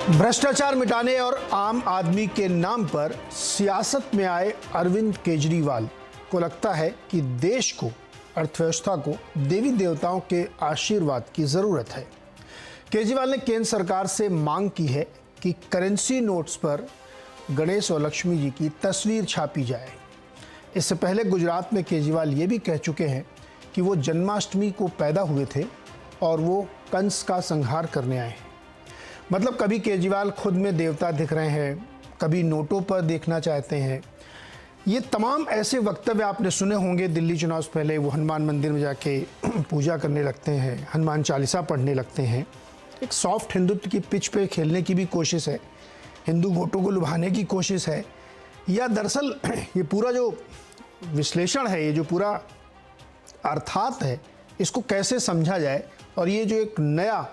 भ्रष्टाचार मिटाने और आम आदमी के नाम पर सियासत में आए अरविंद केजरीवाल को लगता है कि देश को, अर्थव्यवस्था को देवी देवताओं के आशीर्वाद की जरूरत है। केजरीवाल ने केंद्र सरकार से मांग की है कि करेंसी नोट्स पर गणेश और लक्ष्मी जी की तस्वीर छापी जाए। इससे पहले गुजरात में केजरीवाल ये भी कह चुके हैं कि वो जन्माष्टमी को पैदा हुए थे और वो कंस का संहार करने आए हैं। मतलब कभी केजरीवाल खुद में देवता दिख रहे हैं, कभी नोटों पर देखना चाहते हैं। ये तमाम ऐसे वक्तव्य आपने सुने होंगे। दिल्ली चुनाव से पहले वो हनुमान मंदिर में जाके पूजा करने लगते हैं, हनुमान चालीसा पढ़ने लगते हैं। एक सॉफ्ट हिंदुत्व की पिच पे खेलने की भी कोशिश है, हिंदू वोटों को लुभाने की कोशिश है, या दरअसल ये पूरा जो विश्लेषण है, ये जो पूरा अर्थात है, इसको कैसे समझा जाए और ये जो एक नया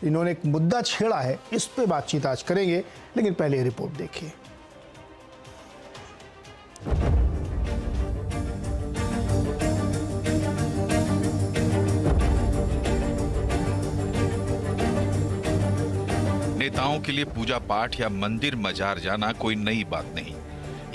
इन्होंने एक मुद्दा छेड़ा है, इस पे बातचीत आज करेंगे। लेकिन पहले रिपोर्ट देखिए। नेताओं के लिए पूजा पाठ या मंदिर मजार जाना कोई नई बात नहीं,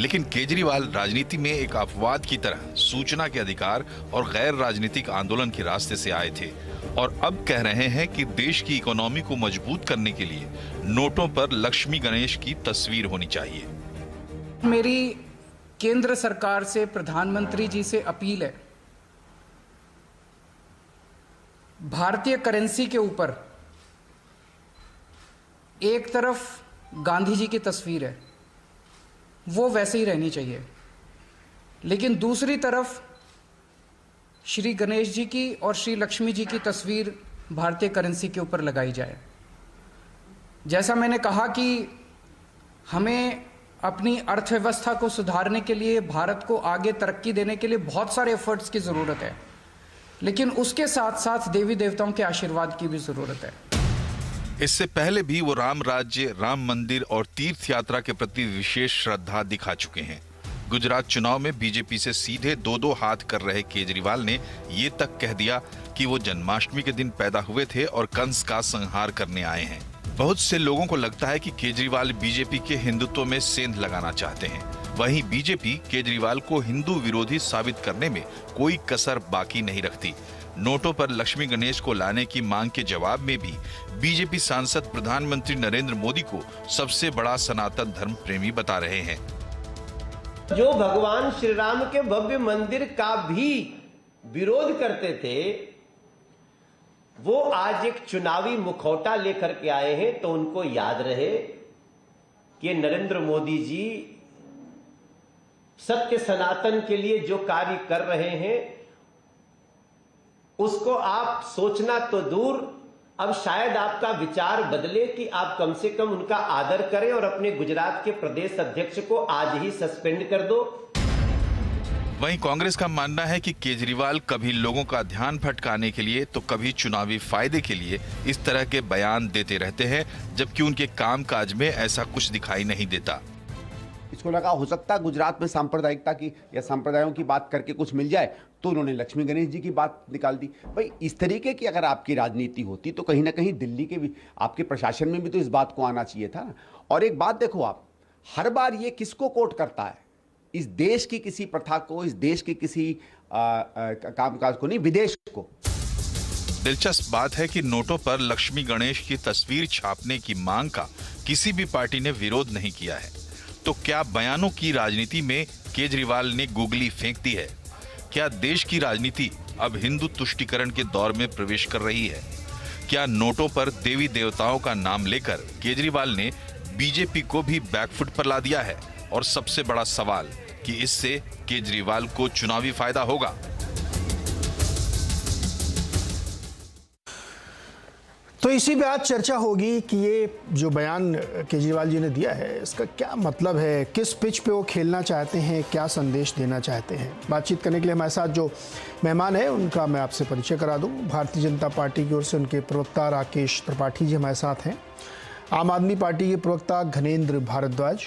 लेकिन केजरीवाल राजनीति में एक अपवाद की तरह सूचना के अधिकार और गैर राजनीतिक आंदोलन के रास्ते से आए थे और अब कह रहे हैं कि देश की इकोनॉमी को मजबूत करने के लिए नोटों पर लक्ष्मी गणेश की तस्वीर होनी चाहिए। मेरी केंद्र सरकार से, प्रधानमंत्री जी से अपील है, भारतीय करेंसी के ऊपर एक तरफ गांधी जी की तस्वीर है, वो वैसे ही रहनी चाहिए, लेकिन दूसरी तरफ श्री गणेश जी की और श्री लक्ष्मी जी की तस्वीर भारतीय करेंसी के ऊपर लगाई जाए। जैसा मैंने कहा कि हमें अपनी अर्थव्यवस्था को सुधारने के लिए, भारत को आगे तरक्की देने के लिए बहुत सारे एफर्ट्स की ज़रूरत है, लेकिन उसके साथ साथ देवी देवताओं के आशीर्वाद की भी ज़रूरत है। इससे पहले भी वो राम राज्य, राम मंदिर और तीर्थ यात्रा के प्रति विशेष श्रद्धा दिखा चुके हैं। गुजरात चुनाव में बीजेपी से सीधे दो हाथ कर रहे केजरीवाल ने ये तक कह दिया कि वो जन्माष्टमी के दिन पैदा हुए थे और कंस का संहार करने आए हैं। बहुत से लोगों को लगता है कि केजरीवाल बीजेपी के हिंदुत्व में सेंध लगाना चाहते हैं। वहीं बीजेपी केजरीवाल को हिंदू विरोधी साबित करने में कोई कसर बाकी नहीं रखती। नोटों पर लक्ष्मी गणेश को लाने की मांग के जवाब में भी बीजेपी सांसद प्रधानमंत्री नरेंद्र मोदी को सबसे बड़ा सनातन धर्म प्रेमी बता रहे हैं। जो भगवान श्री राम के भव्य मंदिर का भी विरोध करते थे, वो आज एक चुनावी मुखौटा लेकर के आए हैं, तो उनको याद रहे कि नरेंद्र मोदी जी सत्य सनातन के लिए जो कार्य कर रहे हैं, उसको आप सोचना तो दूर, अब शायद आपका विचार बदले कि आप कम से कम उनका आदर करें और अपने गुजरात के प्रदेश अध्यक्ष को आज ही सस्पेंड कर दो। वहीं कांग्रेस का मानना है कि केजरीवाल कभी लोगों का ध्यान भटकाने के लिए तो कभी चुनावी फायदे के लिए इस तरह के बयान देते रहते हैं, जबकि उनके कामकाज में ऐसा कुछ दिखाई नहीं देता। इसको लगा हो सकता है गुजरात में सांप्रदायिकता की या संप्रदायों की बात करके कुछ मिल जाए, तो उन्होंने लक्ष्मी गणेश जी की बात निकाल दी। भाई इस तरीके की अगर आपकी राजनीति होती तो कहीं ना कहीं दिल्ली के भी, आपके प्रशासन में भी तो इस बात को आना चाहिए था। और एक बात देखो, आप हर बार ये किसको कोट करता है? इस देश की किसी प्रथा को, इस देश के किसी कामकाज को नहीं, विदेश को। दिलचस्प बात है कि नोटों पर लक्ष्मी गणेश की तस्वीर छापने की मांग का किसी भी पार्टी ने विरोध नहीं किया है। तो क्या बयानों की राजनीति में केजरीवाल ने गुगली फेंक दी है? क्या देश की राजनीति अब हिंदू तुष्टीकरण के दौर में प्रवेश कर रही है? क्या नोटों पर देवी देवताओं का नाम लेकर केजरीवाल ने बीजेपी को भी बैकफुट पर ला दिया है? और सबसे बड़ा सवाल कि इससे केजरीवाल को चुनावी फायदा होगा? तो इसी पे आज चर्चा होगी कि ये जो बयान केजरीवाल जी ने दिया है, इसका क्या मतलब है, किस पिच पे वो खेलना चाहते हैं, क्या संदेश देना चाहते हैं। बातचीत करने के लिए हमारे साथ जो मेहमान है उनका मैं आपसे परिचय करा दूं। भारतीय जनता पार्टी की ओर से उनके प्रवक्ता राकेश त्रिपाठी जी हमारे साथ हैं, आम आदमी पार्टी के प्रवक्ता घनेंद्र भारद्वाज,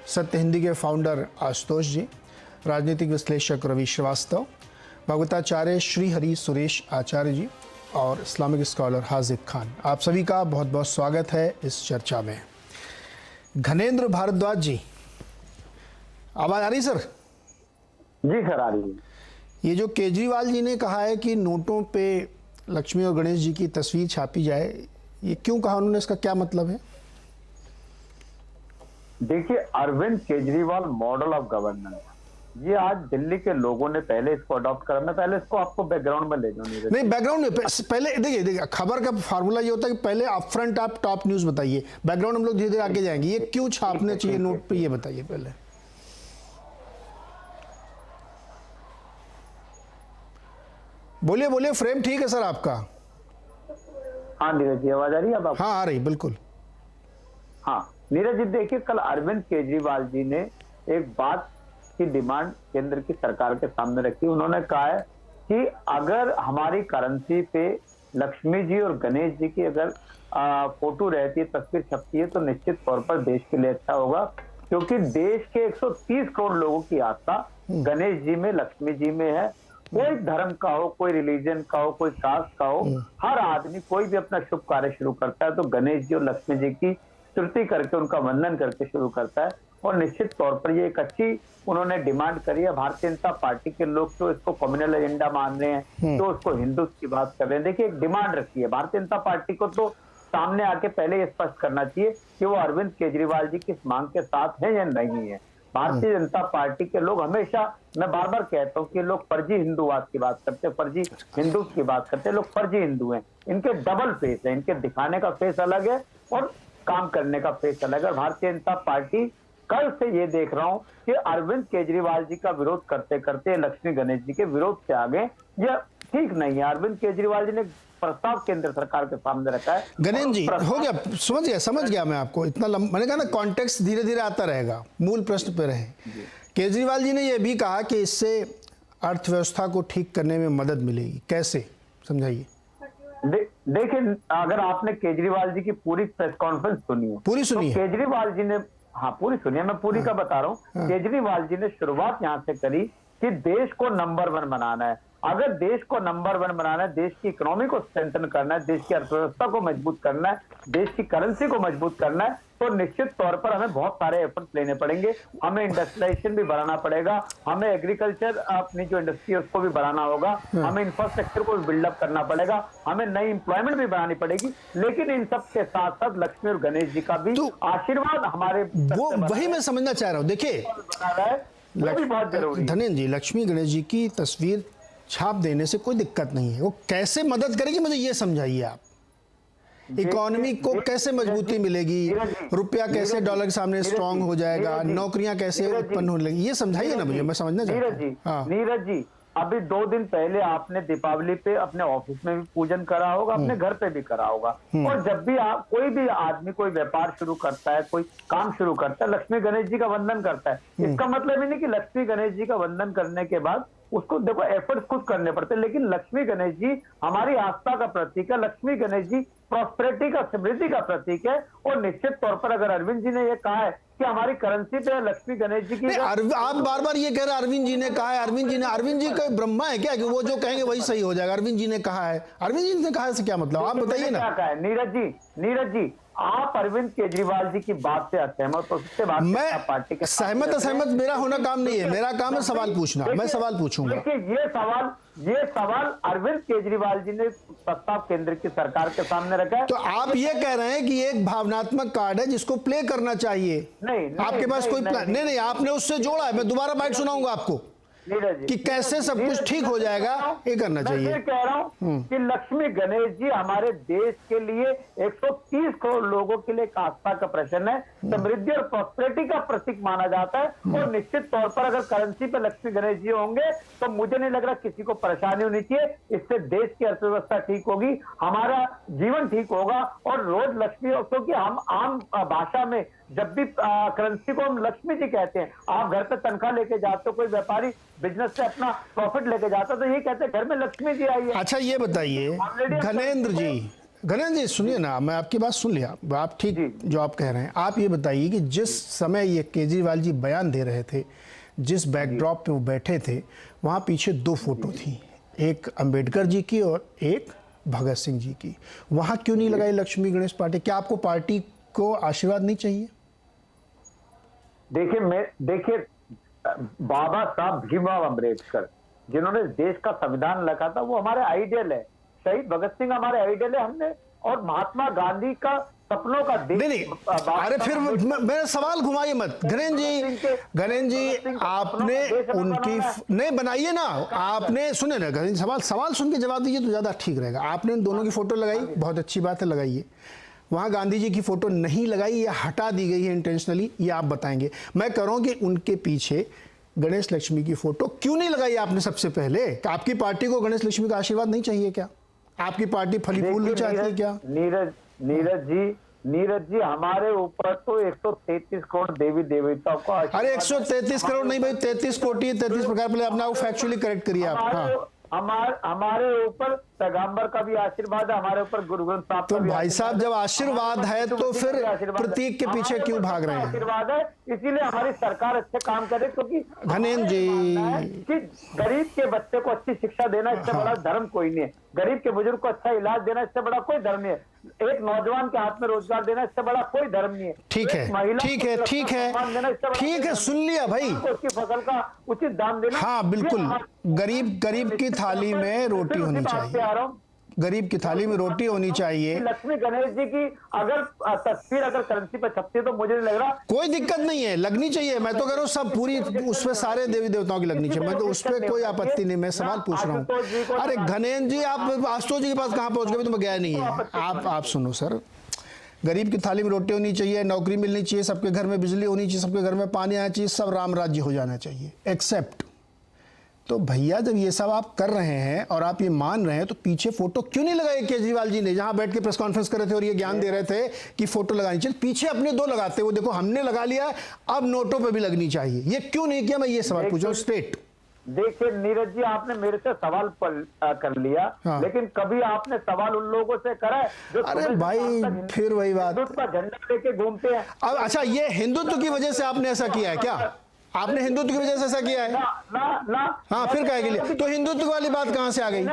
सत्य हिंदी के फाउंडर आशुतोष जी, राजनीतिक विश्लेषक रवि श्रीवास्तव, भगवताचार्य श्री हरि सुरेश आचार्य जी और इस्लामिक स्कॉलर हाजिक खान। आप सभी का बहुत बहुत स्वागत है इस चर्चा में। घनेंद्र भारद्वाज जी, आवाज़ आ रही सर? जी सर, आ रही है। ये जो केजरीवाल जी ने कहा है कि नोटों पे लक्ष्मी और गणेश जी की तस्वीर छापी जाए, ये क्यों कहा उन्होंने, इसका क्या मतलब है? देखिए, Arvind Kejriwal model of governance, ये आज दिल्ली के लोगों ने पहले इसको अडॉप्ट करा। मैं पहले इसको आपको बैकग्राउंड में ले जाऊं। नहीं, बैकग्राउंड में पहले देखिए खबर का फार्मूला ये होता है कि पहले अप फ्रंट आप टॉप न्यूज बताइए, बैकग्राउंड हम लोग धीरे धीरे आगे जाएंगे। ये क्यों छापने चाहिए नोट पे, ये बताइए पहले। बोलिए बोलिए, फ्रेम ठीक है सर आपका? हाँ नीरज जी, आवाज आ रही है अब? हाँ आ रही, बिल्कुल। हाँ नीरज जी, देखिए कल अरविंद केजरीवाल जी ने एक बात की डिमांड केंद्र की सरकार के सामने रखी। उन्होंने कहा है कि अगर हमारी करेंसी पे लक्ष्मी जी और गणेश जी की अगर फोटो रहती है, तस्वीर छपती है, तो निश्चित तौर पर देश के लिए अच्छा होगा, क्योंकि देश के 130 करोड़ लोगों की आस्था गणेश जी में, लक्ष्मी जी में है। कोई धर्म का हो, कोई रिलीजन का हो, कोई कास्ट का हो, हर आदमी कोई भी अपना शुभ कार्य शुरू करता है तो गणेश जी और लक्ष्मी जी की स्तुति करके, उनका वंदन करके शुरू करता है। और निश्चित तौर पर ये एक अच्छी उन्होंने डिमांड करी है। भारतीय जनता पार्टी के लोग तो इसको कम्युनल एजेंडा मान रहे हैं, तो उसको हिंदुत्व की बात कर रहे हैं। देखिए, एक डिमांड रखी है भारतीय जनता पार्टी को, तो सामने आके पहले ये स्पष्ट करना चाहिए कि वो अरविंद केजरीवाल जी किस मांग के साथ है या नहीं है। भारतीय जनता पार्टी के लोग हमेशा, मैं बार बार कहता हूँ कि लोग फर्जी हिंदूवाद की बात करते हैं, फर्जी हिंदुत्व की बात करते हैं। लोग फर्जी हिंदू हैं, इनके डबल फेस है, इनके दिखाने का फेस अलग है और काम करने का फेस अलग है। भारतीय जनता पार्टी कल से ये देख रहा हूं कि अरविंद केजरीवाल जी का विरोध करते करते लक्ष्मी गणेश जी के विरोध से आगे, यह ठीक नहीं है। अरविंद केजरीवाल जी ने प्रस्ताव केंद्र सरकार के सामने रखा है। गणेश जी, हो गया, समझ गया मैं आपको। इतना मैंने कहा ना, कॉन्टेक्स्ट धीरे धीरे आता रहेगा, मूल प्रश्न पे रहे। केजरीवाल जी ने यह भी कहा कि इससे अर्थव्यवस्था को ठीक करने में मदद मिलेगी, कैसे, समझाइए। देखिए, अगर आपने केजरीवाल जी की पूरी प्रेस कॉन्फ्रेंस सुनी है, पूरी सुनी है? केजरीवाल जी ने, हाँ पूरी सुनिए, मैं पूरी का बता रहा हूँ। केजरीवाल जी ने शुरुआत यहाँ से करी कि देश को नंबर 1 बनाना है। अगर देश को नंबर 1 बनाना है, देश की इकोनॉमी को स्ट्रेंथन करना है, देश की अर्थव्यवस्था को मजबूत करना है, देश की करेंसी को मजबूत करना है, तो निश्चित तौर पर हमें बहुत सारे एफर्ट्स लेने पड़ेंगे। हमें इंडस्ट्रियलाइजेशन भी बढ़ाना पड़ेगा, हमें एग्रीकल्चर अपनी जो इंडस्ट्री है उसको भी बढ़ाना होगा, हमें इंफ्रास्ट्रक्चर को भी बिल्डअप करना पड़ेगा, हमें नई इंप्लॉयमेंट भी बढ़ानी पड़ेगी। लेकिन इन सब के साथ साथ लक्ष्मी और गणेश जी का भी आशीर्वाद हमारे, वो वही मैं समझना चाह रहा हूँ। देखिए, बहुत जरूरी। धनेंद्र जी, लक्ष्मी गणेश जी की तस्वीर छाप देने से कोई दिक्कत नहीं है, वो कैसे मदद करेगी मुझे ये समझाइए आप। इकोनॉमी को कैसे मजबूती मिलेगी, रुपया कैसे डॉलर के सामने स्ट्रांग हो जाएगा, नौकरियां कैसे उत्पन्न होने लगेगी, ये समझाइए ना मुझे, मैं समझना चाहता हूं। नीरज जी, अभी 2 दिन पहले आपने दीपावली पे अपने ऑफिस में भी पूजन करा होगा, अपने घर पे भी करा होगा। और जब भी आप, कोई भी आदमी कोई व्यापार शुरू करता है, कोई काम शुरू करता है, लक्ष्मी गणेश जी का वंदन करता है। इसका मतलब ही नहीं कि लक्ष्मी गणेश जी का वंदन करने के बाद उसको, देखो, एफर्ट्स खुद करने पड़ते हैं, लेकिन लक्ष्मी गणेश जी हमारी आस्था का प्रतीक है। लक्ष्मी गणेश जी प्रॉस्पेरिटी का, समृद्धि का प्रतीक है। और निश्चित तौर पर अगर अरविंद जी ने यह कहा है कि हमारी करेंसी पे लक्ष्मी गणेश जी की, आप बार बार ये कह रहे हैं अरविंद जी ने कहा है, अरविंद जी कोई ब्रह्मा है क्या कि वो जो कहेंगे वही सही हो जाएगा? अरविंद जी ने कहा है, अरविंद जी ने कहा है, क्या मतलब, आप बताइए ना। क्या कहा है नीरज जी, आप अरविंद केजरीवाल जी की बात से असहमत हो सकते? मैं पार्टी के असहमत मेरा होना काम नहीं है, मेरा काम है सवाल पूछना, मैं सवाल पूछूंगा। देखिए, ये सवाल अरविंद केजरीवाल जी ने प्रस्ताव केंद्र की सरकार के सामने रखा है। तो आप ये कह रहे हैं कि एक भावनात्मक कार्ड है जिसको प्ले करना चाहिए? नहीं, आपके पास कोई प्लान नहीं, आपने उससे जोड़ा है। मैं दोबारा बाइट सुनाऊंगा आपको कि कैसे सब कुछ ठीक हो जाएगा, ये करना चाहिए। मैं कह रहा हूं कि लक्ष्मी गणेश जी हमारे देश के लिए 130 करोड़ लोगों के लिए एक आस्था का प्रश्न है, समृद्धि और प्रॉस्पेरिटी का प्रतीक माना जाता है। और निश्चित तौर पर अगर करेंसी पे लक्ष्मी गणेश जी होंगे तो मुझे नहीं लग रहा किसी को परेशानी होनी चाहिए। इससे देश की अर्थव्यवस्था ठीक होगी, हमारा जीवन ठीक होगा। और रोज लक्ष्मी, क्योंकि हम आम भाषा में जब भी करेंसी को हम लक्ष्मी जी कहते हैं, आप घर पे तनख्वाह लेके जाते हो, कोई व्यापारी बिजनेस से अपना प्रॉफिट लेके जाता, तो ये कहते हैं घर में लक्ष्मी जी आई है। अच्छा, ये बताइए घनेंद्र जी, सुनिए ना, मैं आपकी बात सुन लिया, आप ठीक जो आप कह रहे हैं। आप ये बताइए कि जिस समय ये केजरीवाल जी बयान दे रहे थे, जिस बैकड्रॉप पे वो बैठे थे, वहाँ पीछे 2 फोटो थी, एक अंबेडकर जी की और एक भगत सिंह जी की, वहां क्यों नहीं लगाई लक्ष्मी गणेश पाटिल? क्या आपको पार्टी को आशीर्वाद नहीं चाहिए? देखिए बाबा साहब भीमराव अम्बेडकर जिन्होंने देश का संविधान लिखा था, वो हमारे आइडियल है। शहीद भगत सिंह हमारे आइडियल है। हमने और महात्मा गांधी का सपनों का देश। नहीं, अरे फिर मेरा सवाल घुमाइए मत। गणेश जी आपने उनकी नहीं बनाइए ना, आपने सुने ना गणेश, सवाल सुन के जवाब दीजिए तो ज्यादा ठीक रहेगा। आपने उन दोनों की फोटो लगाई, बहुत अच्छी बात है, लगाइए। वहां गांधी जी की फोटो नहीं लगाई या हटा दी गई है इंटेंशनली, ये आप बताएंगे। मैं कह रहा हूं कि उनके पीछे गणेश लक्ष्मी की फोटो क्यों नहीं लगाई आपने सबसे पहले? आपकी पार्टी को गणेश लक्ष्मी का आशीर्वाद नहीं चाहिए क्या? आपकी पार्टी फली फूल नहीं चाहती है क्या? नीरज जी हमारे ऊपर तो 133 करोड़ देवी देवताओं का। अरे 133 करोड़ नहीं भाई, 33 कोटि, 33 प्रकार। पहले अपना वो फैक्चुअली करेक्ट करिए आप। हाँ। हमारे ऊपर पैगंबर का भी आशीर्वाद है, हमारे ऊपर गुरु ग्रंथ साहब तो भाई साहब जब आशीर्वाद है तो फिर प्रतीक के पीछे क्यों भाग रहे हैं? आशीर्वाद है, इसीलिए हमारी सरकार अच्छे काम करे, क्योंकि घनेन्द्र जी कि गरीब के बच्चे को अच्छी शिक्षा देना इससे बड़ा धर्म कोई नहीं है। गरीब के बुजुर्ग को अच्छा इलाज देना इससे बड़ा कोई धर्म नहीं है। एक नौजवान के हाथ में रोजगार देना इससे बड़ा कोई धर्म नहीं है। ठीक है, ठीक है, ठीक है, ठीक है, सुन लिया भाई। उसकी फसल का उचित दाम देना। हाँ बिल्कुल, गरीब की थाली में रोटी होनी चाहिए। गरीब की थाली में रोटी होनी चाहिए। लक्ष्मी गणेश जी की अगर तस्वीर अगर करेंसी पर छपती है तो मुझे नहीं लग रहा कोई दिक्कत नहीं है, लगनी चाहिए। मैं तो कह रहा हूँ सब पूरी उसमें सारे देवी देवताओं की लगनी चाहिए, मैं तो उस पर कोई आपत्ति नहीं। मैं सवाल पूछ रहा हूँ। अरे घनेन्द्र जी आप आशुतोष जी के पास कहाँ पहुंच गए? तो मैं गया नहीं है। आप सुनो सर, गरीब की थाली में रोटी होनी चाहिए, नौकरी मिलनी चाहिए, सबके घर में बिजली होनी चाहिए, सबके घर में पानी आना चाहिए, सब राम राज्य हो जाना चाहिए, एक्सेप्ट। तो भैया जब ये सब आप कर रहे हैं और आप ये मान रहे हैं तो पीछे फोटो क्यों नहीं लगाई केजरीवाल जी ने? जहां बैठ के प्रेस कॉन्फ्रेंस कर रहे थे और ये ज्ञान दे रहे थे कि फोटो लगानी चाहिए, पीछे अपने दो लगाते। वो देखो हमने लगा लिया, अब नोटों पे भी लगनी चाहिए। ये क्यों नहीं किया? मैं ये सवाल पूछ रहा हूं स्ट्रेट। देखिए नीरज जी, आपने मेरे से सवाल कर लिया। हाँ। लेकिन कभी आपने सवाल उन लोगों से करा है जो अरे भाई फिर वही बात, हिंदुत्व का झंडा लेके घूमते हैं। अब अच्छा, ये हिंदुत्व की वजह से आपने ऐसा किया है क्या? आपने हिंदुत्व की वजह से ऐसा किया है? हाँ फिर कहे के लिए तो हिंदुत्व वाली बात कहां से आ गई?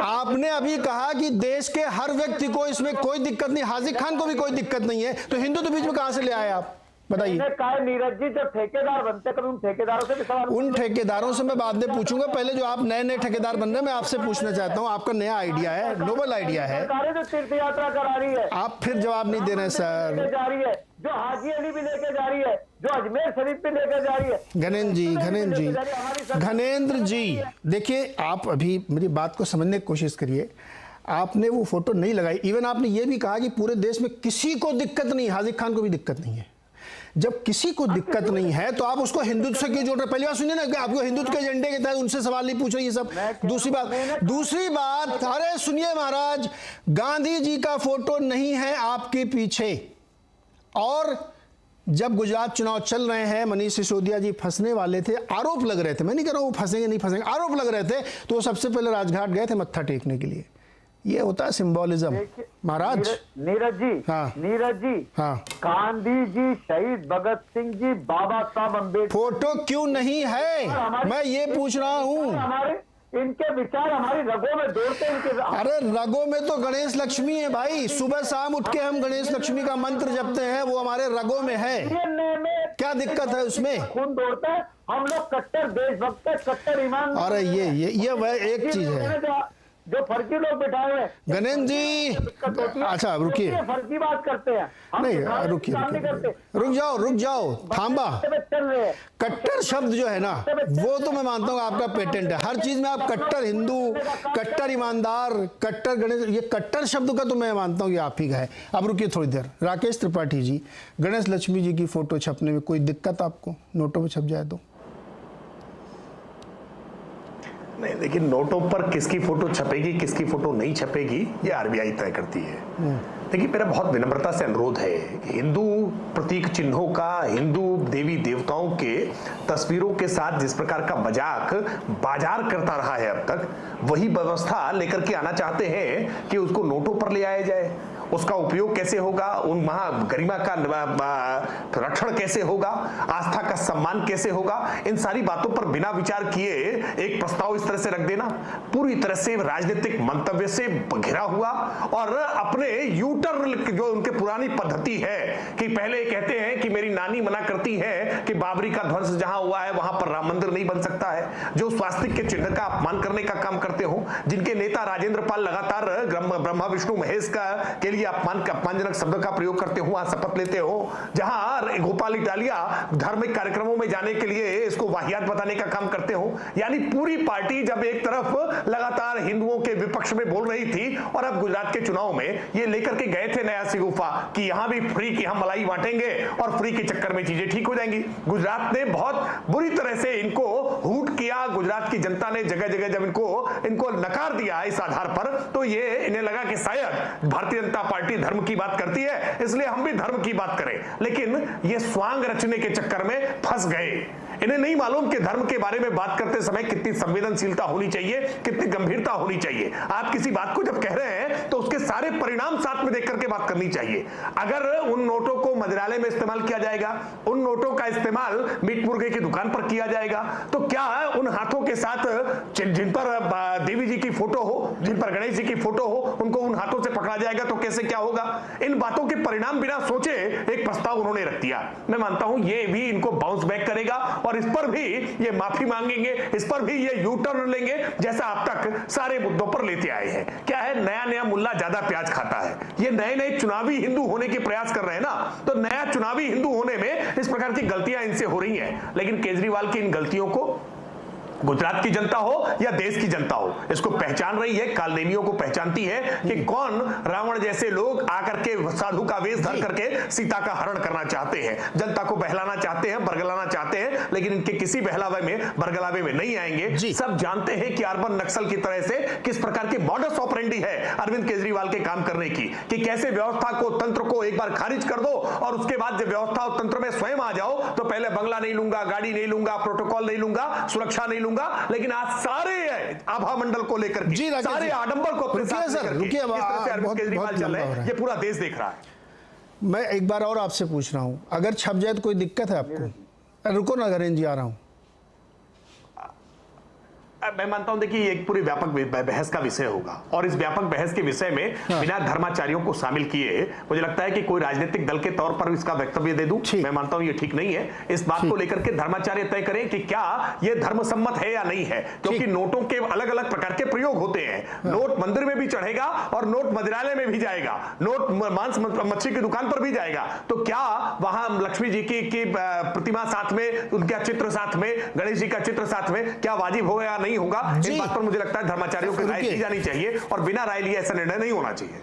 आपने अभी कहा कि देश के हर व्यक्ति को इसमें कोई दिक्कत नहीं, हाजिर खान को भी कोई दिक्कत नहीं है, तो हिंदुत्व बीच में कहां से ले आए आप? बताइए। नीरज जी जो ठेकेदार बनते कभी उन ठेकेदारों से भी सवाल। उन ठेकेदारों से मैं बाद में पूछूंगा, पहले जो आप नए ठेकेदार बन रहे हैं मैं आपसे पूछना चाहता हूं। आपका नया आइडिया है, नोबल आइडिया है, जो तीर्थ यात्रा करा रही है। आप फिर जवाब नहीं दे रहे सर। जा रही है, जो हाजी अली भी लेके जा रही है, जो अजमेर शरीफ भी लेके जा रही है। घनेन्द्र जी देखिए, आप अभी मेरी बात को समझने की कोशिश करिए। आपने वो फोटो नहीं लगाई, इवन आपने ये भी कहा कि पूरे देश में किसी को दिक्कत नहीं, हाजिर खान को भी दिक्कत नहीं है। जब किसी को दिक्कत नहीं है तो आप उसको हिंदुत्व से क्यों जोड़ रहे? पहली बात सुनिए ना, कि आपको हिंदुत्व के एजेंडे के तहत उनसे सवाल नहीं पूछ रहे ये सब। दूसरी बात, अरे सुनिए महाराज, गांधी जी का फोटो नहीं है आपके पीछे। और जब गुजरात चुनाव चल रहे हैं, मनीष सिसोदिया जी फंसने वाले थे, आरोप लग रहे थे, मैं नहीं कह रहा हूं वो फंसेंगे नहीं फंसेंगे, आरोप लग रहे थे, तो वो सबसे पहले राजघाट गए थे मत्था टेकने के लिए। ये होता है सिंबोलिज्म महाराज। नीरज जी, हाँ, नीरज जी, हाँ, गांधी जी, शहीद भगत सिंह जी, बाबा साहब अम्बेडकर फोटो क्यों नहीं है? मैं ये पूछ रहा हूँ। हमारे इनके विचार हमारी रगों में दौड़ते हैं। अरे रगों में तो गणेश लक्ष्मी है भाई, सुबह शाम उठ के हम गणेश लक्ष्मी का मंत्र जपते हैं, वो हमारे रगों में है। क्या दिक्कत है उसमें? खून दौड़ता है। हम लोग कट्टर देशभक्त, कट्टर ईमान। अरे ये वह एक चीज है जो फर्जी लोग बैठाए हैं। गणेन्द्र जी अच्छा रुकिए, फर्जी बात करते हैं। नहीं रुकिए, रुक जाओ, थांबा। कट्टर शब्द जो है ना, वो तो मैं मानता हूँ आपका पेटेंट है। हर चीज में आप कट्टर हिंदू, कट्टर ईमानदार, कट्टर गणेश, ये कट्टर शब्द का तो मैं मानता हूँ ये आप ही का है। अब रुकिए थोड़ी देर। राकेश त्रिपाठी जी, गणेश लक्ष्मी जी की फोटो छपने में कोई दिक्कत आपको? नोटों में छप जाए तो? नहीं, लेकिन नोटों पर किसकी फोटो छपेगी, किसकी फोटो नहीं छपेगी, ये आरबीआई तय करती है। देखिए, मेरा बहुत विनम्रता से अनुरोध है कि हिंदू प्रतीक चिन्हों का, हिंदू देवी देवताओं के तस्वीरों के साथ जिस प्रकार का मजाक बाजार करता रहा है अब तक, वही व्यवस्था लेकर के आना चाहते हैं कि उसको नोटों पर ले आया जाए। उसका उपयोग कैसे होगा, उन गरिमा का रक्षण कैसे होगा, आस्था का सम्मान कैसे होगा, इन सारी बातों पर बिना विचार किए एक प्रस्ताव इस तरह से रख देना पूरी तरह से राजनीतिक मंतव्य से घिरा हुआ और अपने यूटर्न जो उनके पुरानी पद्धति है कि पहले कहते हैं कि मेरी नानी मना करती है कि बाबरी का ध्वंस जहां हुआ है वहां पर राम मंदिर नहीं बन सकता है, जो स्वास्तिक के चिन्ह का अपमान करने का काम करते हो, जिनके नेता राजेंद्र पाल लगातार ब्रह्मा विष्णु महेश का के लिए अपमानजनक शब्द का प्रयोग करते हो, शपथ लेते हो, जहां गोपाल इटालिया धार्मिक कार्यक्रमों में जाने के लिए इसको वाहियात बताने का काम करते हो। यानी पूरी पार्टी जब एक तरफ लगातार हिंदुओं के विपक्ष में बोल रही थी और अब गुजरात के चुनाव में ये लेकर के गए थे नया सिगुफा कि यहां भी फ्री की हम मलाई बांटेंगे और फ्री के चक्कर में चीजें ठीक हो जाएंगी। गुजरात ने बहुत बुरी तरह से इनको हूट किया, गुजरात की जनता ने जगह जगह जब इनको नकार दिया इस आधार पर, तो ये इन्हें लगा कि शायद भारतीय जनता पार्टी धर्म की बात करती है इसलिए हम भी धर्म की बात करें, लेकिन ये स्वांग रचने के चक्कर में फंस गए। इन्हें नहीं मालूम कि धर्म के बारे में बात करते समय कितनी संवेदनशीलता होनी चाहिए, कितनी गंभीरता होनी चाहिए। आप किसी बात को जब कह रहे हैं तो उसके सारे परिणाम साथ में देख करके बात करनी चाहिए। अगर उन नोटों को मंदिरालय में इस्तेमाल किया जाएगा, उन नोटों का इस्तेमाल मीट मुर्गे की दुकान पर किया जाएगा, तो क्या उन हाथों के साथ जिन पर देवी जी की फोटो हो, जिन पर गणेश जी की फोटो हो, उनको उन हाथों से पकड़ा जाएगा तो कैसे क्या होगा? इन बातों के परिणाम बिना सोचे एक प्रस्ताव उन्होंने रख दिया। मैं मानता हूं ये भी इनको बाउंस बैक करेगा और इस पर भी ये माफी मांगेंगे, इस पर भी ये यू टर्न लेंगे जैसा अब तक सारे मुद्दों पर लेते आए हैं। क्या है, नया नया मुल्ला ज्यादा प्याज खाता है। ये नए नए चुनावी हिंदू होने के प्रयास कर रहे हैं ना, तो नया चुनावी हिंदू होने में इस प्रकार की गलतियां इनसे हो रही हैं। लेकिन केजरीवाल की इन गलतियों को गुजरात की जनता हो या देश की जनता हो, इसको पहचान रही है, कालनेमियों को पहचानती है कि कौन रावण जैसे लोग आकर के साधु का वेश धर करके सीता का हरण करना चाहते हैं, जनता को बहलाना चाहते हैं, बरगलाना चाहते हैं, लेकिन इनके किसी बहलावे में बरगलावे में नहीं आएंगे। सब जानते हैं कि अर्बन नक्सल की तरह से किस प्रकार की मॉडस ऑपरेंडी है अरविंद केजरीवाल के काम करने की, कि कैसे व्यवस्था को, तंत्र को एक बार खारिज कर दो और उसके बाद जब व्यवस्था और तंत्र में स्वयं आ जाओ तो पहले बंगला नहीं लूंगा, गाड़ी नहीं लूंगा, प्रोटोकॉल नहीं लूंगा, सुरक्षा नहीं लूंगा, लेकिन आज सारे आभा मंडल को लेकर के, सारे आडंबर को अपने साथ लेकर के किस तरह से अरविंद केजरीवाल चल रहे हैं, ये पूरा देश देख रहा है। मैं एक बार और आपसे पूछ रहा हूं, अगर छप जाए तो कोई दिक्कत है आपको? रुको ना गणेश जी, आ रहा हूं। मैं मानता हूं देखिए एक पूरी व्यापक बहस का विषय होगा और इस व्यापक बहस के विषय में बिना धर्माचार्यों को शामिल किए मुझे लगता है कि कोई राजनीतिक दल के तौर पर इसका वक्तव्य दे दूं, मैं मानता हूं ये ठीक नहीं है। इस बात को लेकर के धर्माचार्य तय करें कि क्या ये धर्म सम्मत है या नहीं है, क्योंकि नोटों के अलग अलग प्रकार के प्रयोग होते हैं। नोट मंदिर में भी चढ़ेगा और नोट मंदिरालय में भी जाएगा, नोट मांस मच्छी की दुकान पर भी जाएगा, तो क्या वहां लक्ष्मी जी की प्रतिमा साथ में, उनका चित्र साथ में, गणेश जी का चित्र साथ में क्या वाजिब होगा या नहीं होगा? इस बात पर मुझे लगता है धर्माचार्यों की राय ली जानी चाहिए और बिना राय लिए ऐसा निर्णय नहीं होना चाहिए।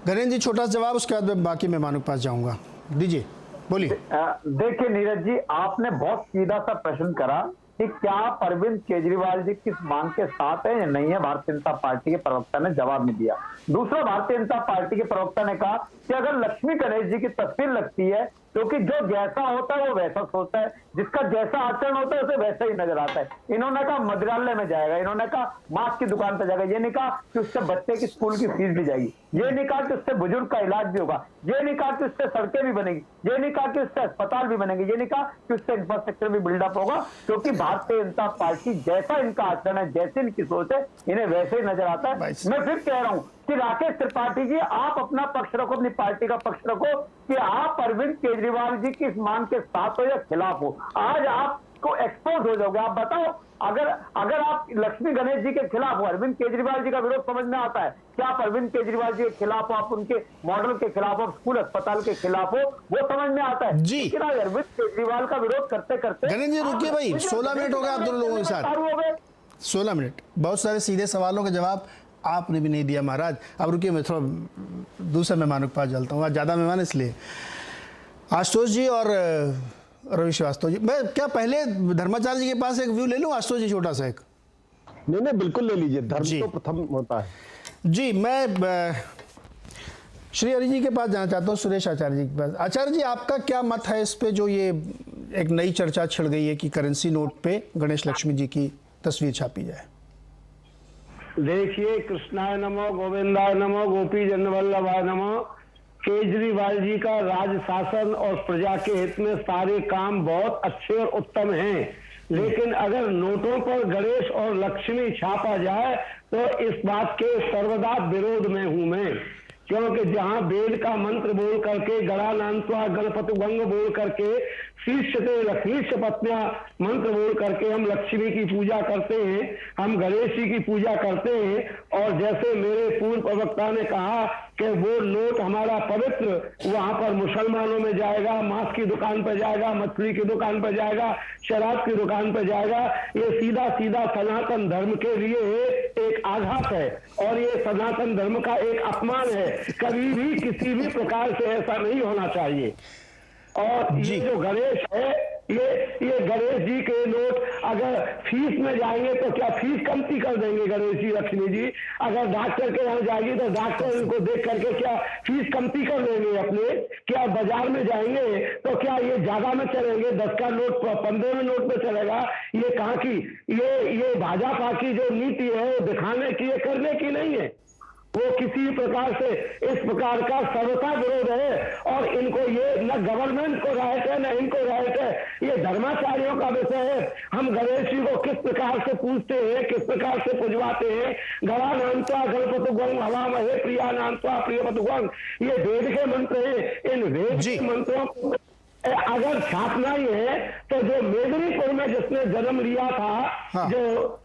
गणेश जी छोटा सा जवाब, उसके बाद मैं बाकी मेहमानों के पास जाऊंगा। दीजिए, बोलिए। देखिए नीरज जी, आपने बहुत सीधा सा प्रश्न करा कि क्या अरविंद केजरीवाल जी किस मांग के साथ है या नहीं है। भारतीय जनता पार्टी के प्रवक्ता ने जवाब नहीं दिया। दूसरा, भारतीय जनता पार्टी के प्रवक्ता ने कहा कि अगर लक्ष्मी गणेश जी की तस्वीर लगती है, क्योंकि जो जैसा होता है वो वैसा सोचता है, जिसका जैसा आचरण होता है उसे वैसा ही नजर आता है। इन्होंने कहा मंदिरालय में जाएगा, इन्होंने कहा मांस की दुकान पर जाएगा, ये नहीं कहा कि उससे बच्चे की स्कूल की फीस भी जाएगी, ये नहीं कहा कि उससे बुजुर्ग का इलाज भी होगा, ये नहीं कहा कि उससे सड़कें भी बनेगी, ये नहीं कहा कि उससे अस्पताल भी बनेंगे, ये नहीं कहा कि उससे इंफ्रास्ट्रक्चर भी बिल्डअप होगा, क्योंकि भारतीय जनता पार्टी जैसा इनका आचरण है, जैसी इनकी सोच है, इन्हें वैसे ही नजर आता है। मैं फिर कह रहा हूं कि राकेश त्रिपाठी जी, आप अपना पक्ष रखो, अपनी पार्टी का पक्ष रखो कि आप अरविंद केजरीवाल जी की इस मांग के साथ हो या खिलाफ हो। आज आपको एक्सपोज हो जाओगे। आप बताओ, अगर आप लक्ष्मी गणेश जी के खिलाफ हो, अरविंद केजरीवाल जी का विरोध समझ में आता है, क्या आप अरविंद केजरीवाल जी के खिलाफ हो, आप उनके मॉडल के खिलाफ हो, स्कूल अस्पताल के खिलाफ हो, वो समझ में आता है। लेकिन आज अरविंद केजरीवाल का विरोध करते करते, गणेश जी रुकिए भाई, 16 मिनट हो गए आप दोनों लोगों के साथ, 16 मिनट, बहुत सारे सीधे सवालों का जवाब आपने भी नहीं दिया महाराज। अब रुकिए, मैं थोड़ा दूसरे मेहमानों के पास चलता हूँ, आज ज़्यादा मेहमान इसलिए। आशुतोष जी और रवि श्रीवास्तव जी, मैं क्या पहले धर्माचार्य जी के पास एक व्यू ले लूँ? आशुतोष जी छोटा सा एक। नहीं, बिल्कुल ले लीजिए, धर्म तो प्रथम होता है जी। मैं श्री हरि जी के पास जाना चाहता हूँ, सुरेश आचार्य जी के पास। आचार्य जी, आपका क्या मत है इस पे जो ये एक नई चर्चा छिड़ गई है कि करेंसी नोट पे गणेश लक्ष्मी जी की तस्वीर छापी जाए? देखिए, कृष्णाय नमो, गोविंदाय नमो, गोपी जन वल्लभाय नमो, केजरीवाल जी का राज शासन और प्रजा के हित में सारे काम बहुत अच्छे और उत्तम हैं, लेकिन अगर नोटों पर गणेश और लक्ष्मी छापा जाए तो इस बात के सर्वदा विरोध में हूं मैं। क्योंकि जहां वेद का मंत्र बोल करके गणानान्त्वा गणपति भंग बोल करके शीर्षते लक्ष्मी पत्नियां मंत्र बोल करके हम लक्ष्मी की पूजा करते हैं, हम गणेश जी की पूजा करते हैं, और जैसे मेरे पूर्व प्रवक्ता ने कहा कि वो नोट हमारा पवित्र वहां पर मुसलमानों में जाएगा, मांस की दुकान पर जाएगा, मछली की दुकान पर जाएगा, शराब की दुकान पर जाएगा, ये सीधा सीधा सनातन धर्म के लिए एक आघात है और ये सनातन धर्म का एक अपमान है। कभी भी किसी भी प्रकार से ऐसा नहीं होना चाहिए। और ये जो गणेश है, ये गणेश जी के नोट अगर फीस में जाएंगे तो क्या फीस कमती कर देंगे गणेश जी लक्ष्मी जी? अगर डॉक्टर के यहाँ जाएगी तो डॉक्टर इनको देख करके क्या फीस कमती कर देंगे अपने? क्या बाजार में जाएंगे तो क्या ये ज्यादा में चलेंगे? 10 का नोट 15 में नोट में चलेगा? ये कहाँ की ये भाजपा की जो नीति है वो दिखाने की, ये करने की नहीं है। वो किसी प्रकार से इस प्रकार का सर्वथा विरोध है और इनको ये न गवर्नमेंट को राइट है न इनको राइट है, ये धर्माचार्यों का विषय है। हम गणेश जी को किस प्रकार से पूजते हैं, किस प्रकार से पुजवाते हैं? गणा नामत्वा गणपति गंग हवा महे प्रिया नामत्वा प्रियपतु गंग, ये वेद के मंत्र हैं। इन वेद के मंत्रों को अगर छापना ही है तो जो मेदिनीपुर में जिसने जन्म लिया था, हाँ। जो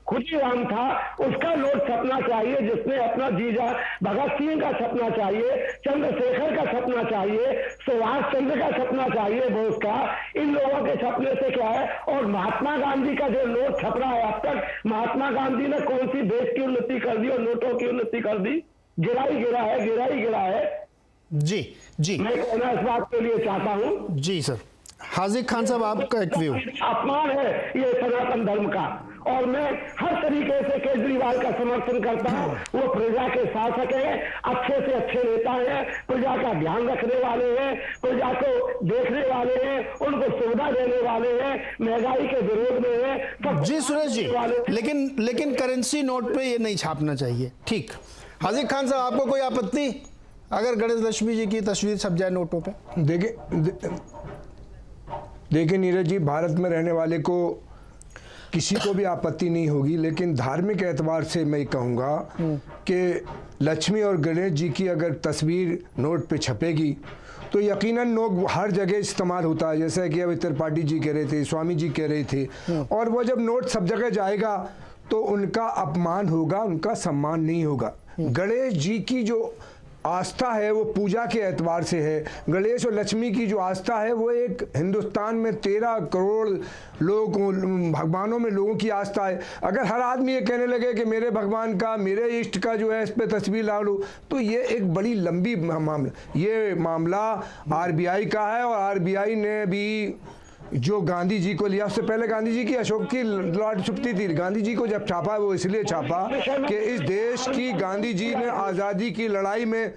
खुदीराम था, उसका नोट छपना चाहिए, जिसने अपना जीजा भगत सिंह का छपना चाहिए, चंद्रशेखर का छपना चाहिए, सुभाष चंद्र का छपना चाहिए बोस का। इन लोगों के छपने से क्या है? और महात्मा गांधी का जो नोट छप रहा है अब तक, महात्मा गांधी ने कौन सी देश की उन्नति कर दी और नोटों की उन्नति कर दी? गिरा ही गिरा है। जी जी, मैं कहना इस बात के लिए चाहता हूं, जी सर। हाजिर खान साहब, आपका एक व्यू। अपमान है ये सनातन धर्म का, और मैं हर तरीके से केजरीवाल का समर्थन करता हूं। वो प्रजा के शासक हैं, अच्छे से अच्छे नेता हैं, प्रजा का ध्यान रखने वाले हैं, प्रजा को देखने वाले हैं, उनको सुविधा देने वाले हैं, महंगाई के विरोध में है। जी सुरेश जी, लेकिन करेंसी नोट पे ये नहीं छापना चाहिए। ठीक। हाजिर खान साहब, आपको कोई आपत्ति अगर गणेश लक्ष्मी जी की तस्वीर छप जाए नोटों पे? देखिए नीरज जी, भारत में रहने वाले को किसी को भी आपत्ति नहीं होगी, लेकिन धार्मिक एतबार से मैं कहूँगा कि लक्ष्मी और गणेश जी की अगर तस्वीर नोट पे छपेगी तो यकीनन लोग हर जगह इस्तेमाल होता है, जैसा कि अभी त्रिपाठी जी कह रहे थे, स्वामी जी कह रहे थे, और वो जब नोट सब जगह जाएगा तो उनका अपमान होगा, उनका सम्मान नहीं होगा। गणेश जी की जो आस्था है वो पूजा के एतबार से है। गणेश और लक्ष्मी की जो आस्था है वो एक हिंदुस्तान में 13 करोड़ लोग भगवानों में लोगों की आस्था है। अगर हर आदमी ये कहने लगे कि मेरे भगवान का, मेरे इष्ट का जो है इस पे तस्वीर ला लो, तो ये एक बड़ी लंबी मामला, ये मामला आरबीआई का है। और आरबीआई ने भी जो गांधी जी को लिया, उससे पहले गांधी जी की अशोक की लॉट छुपती थी। गांधी जी को जब छापा वो इसलिए छापा कि इस देश की गांधी जी ने आज़ादी की लड़ाई में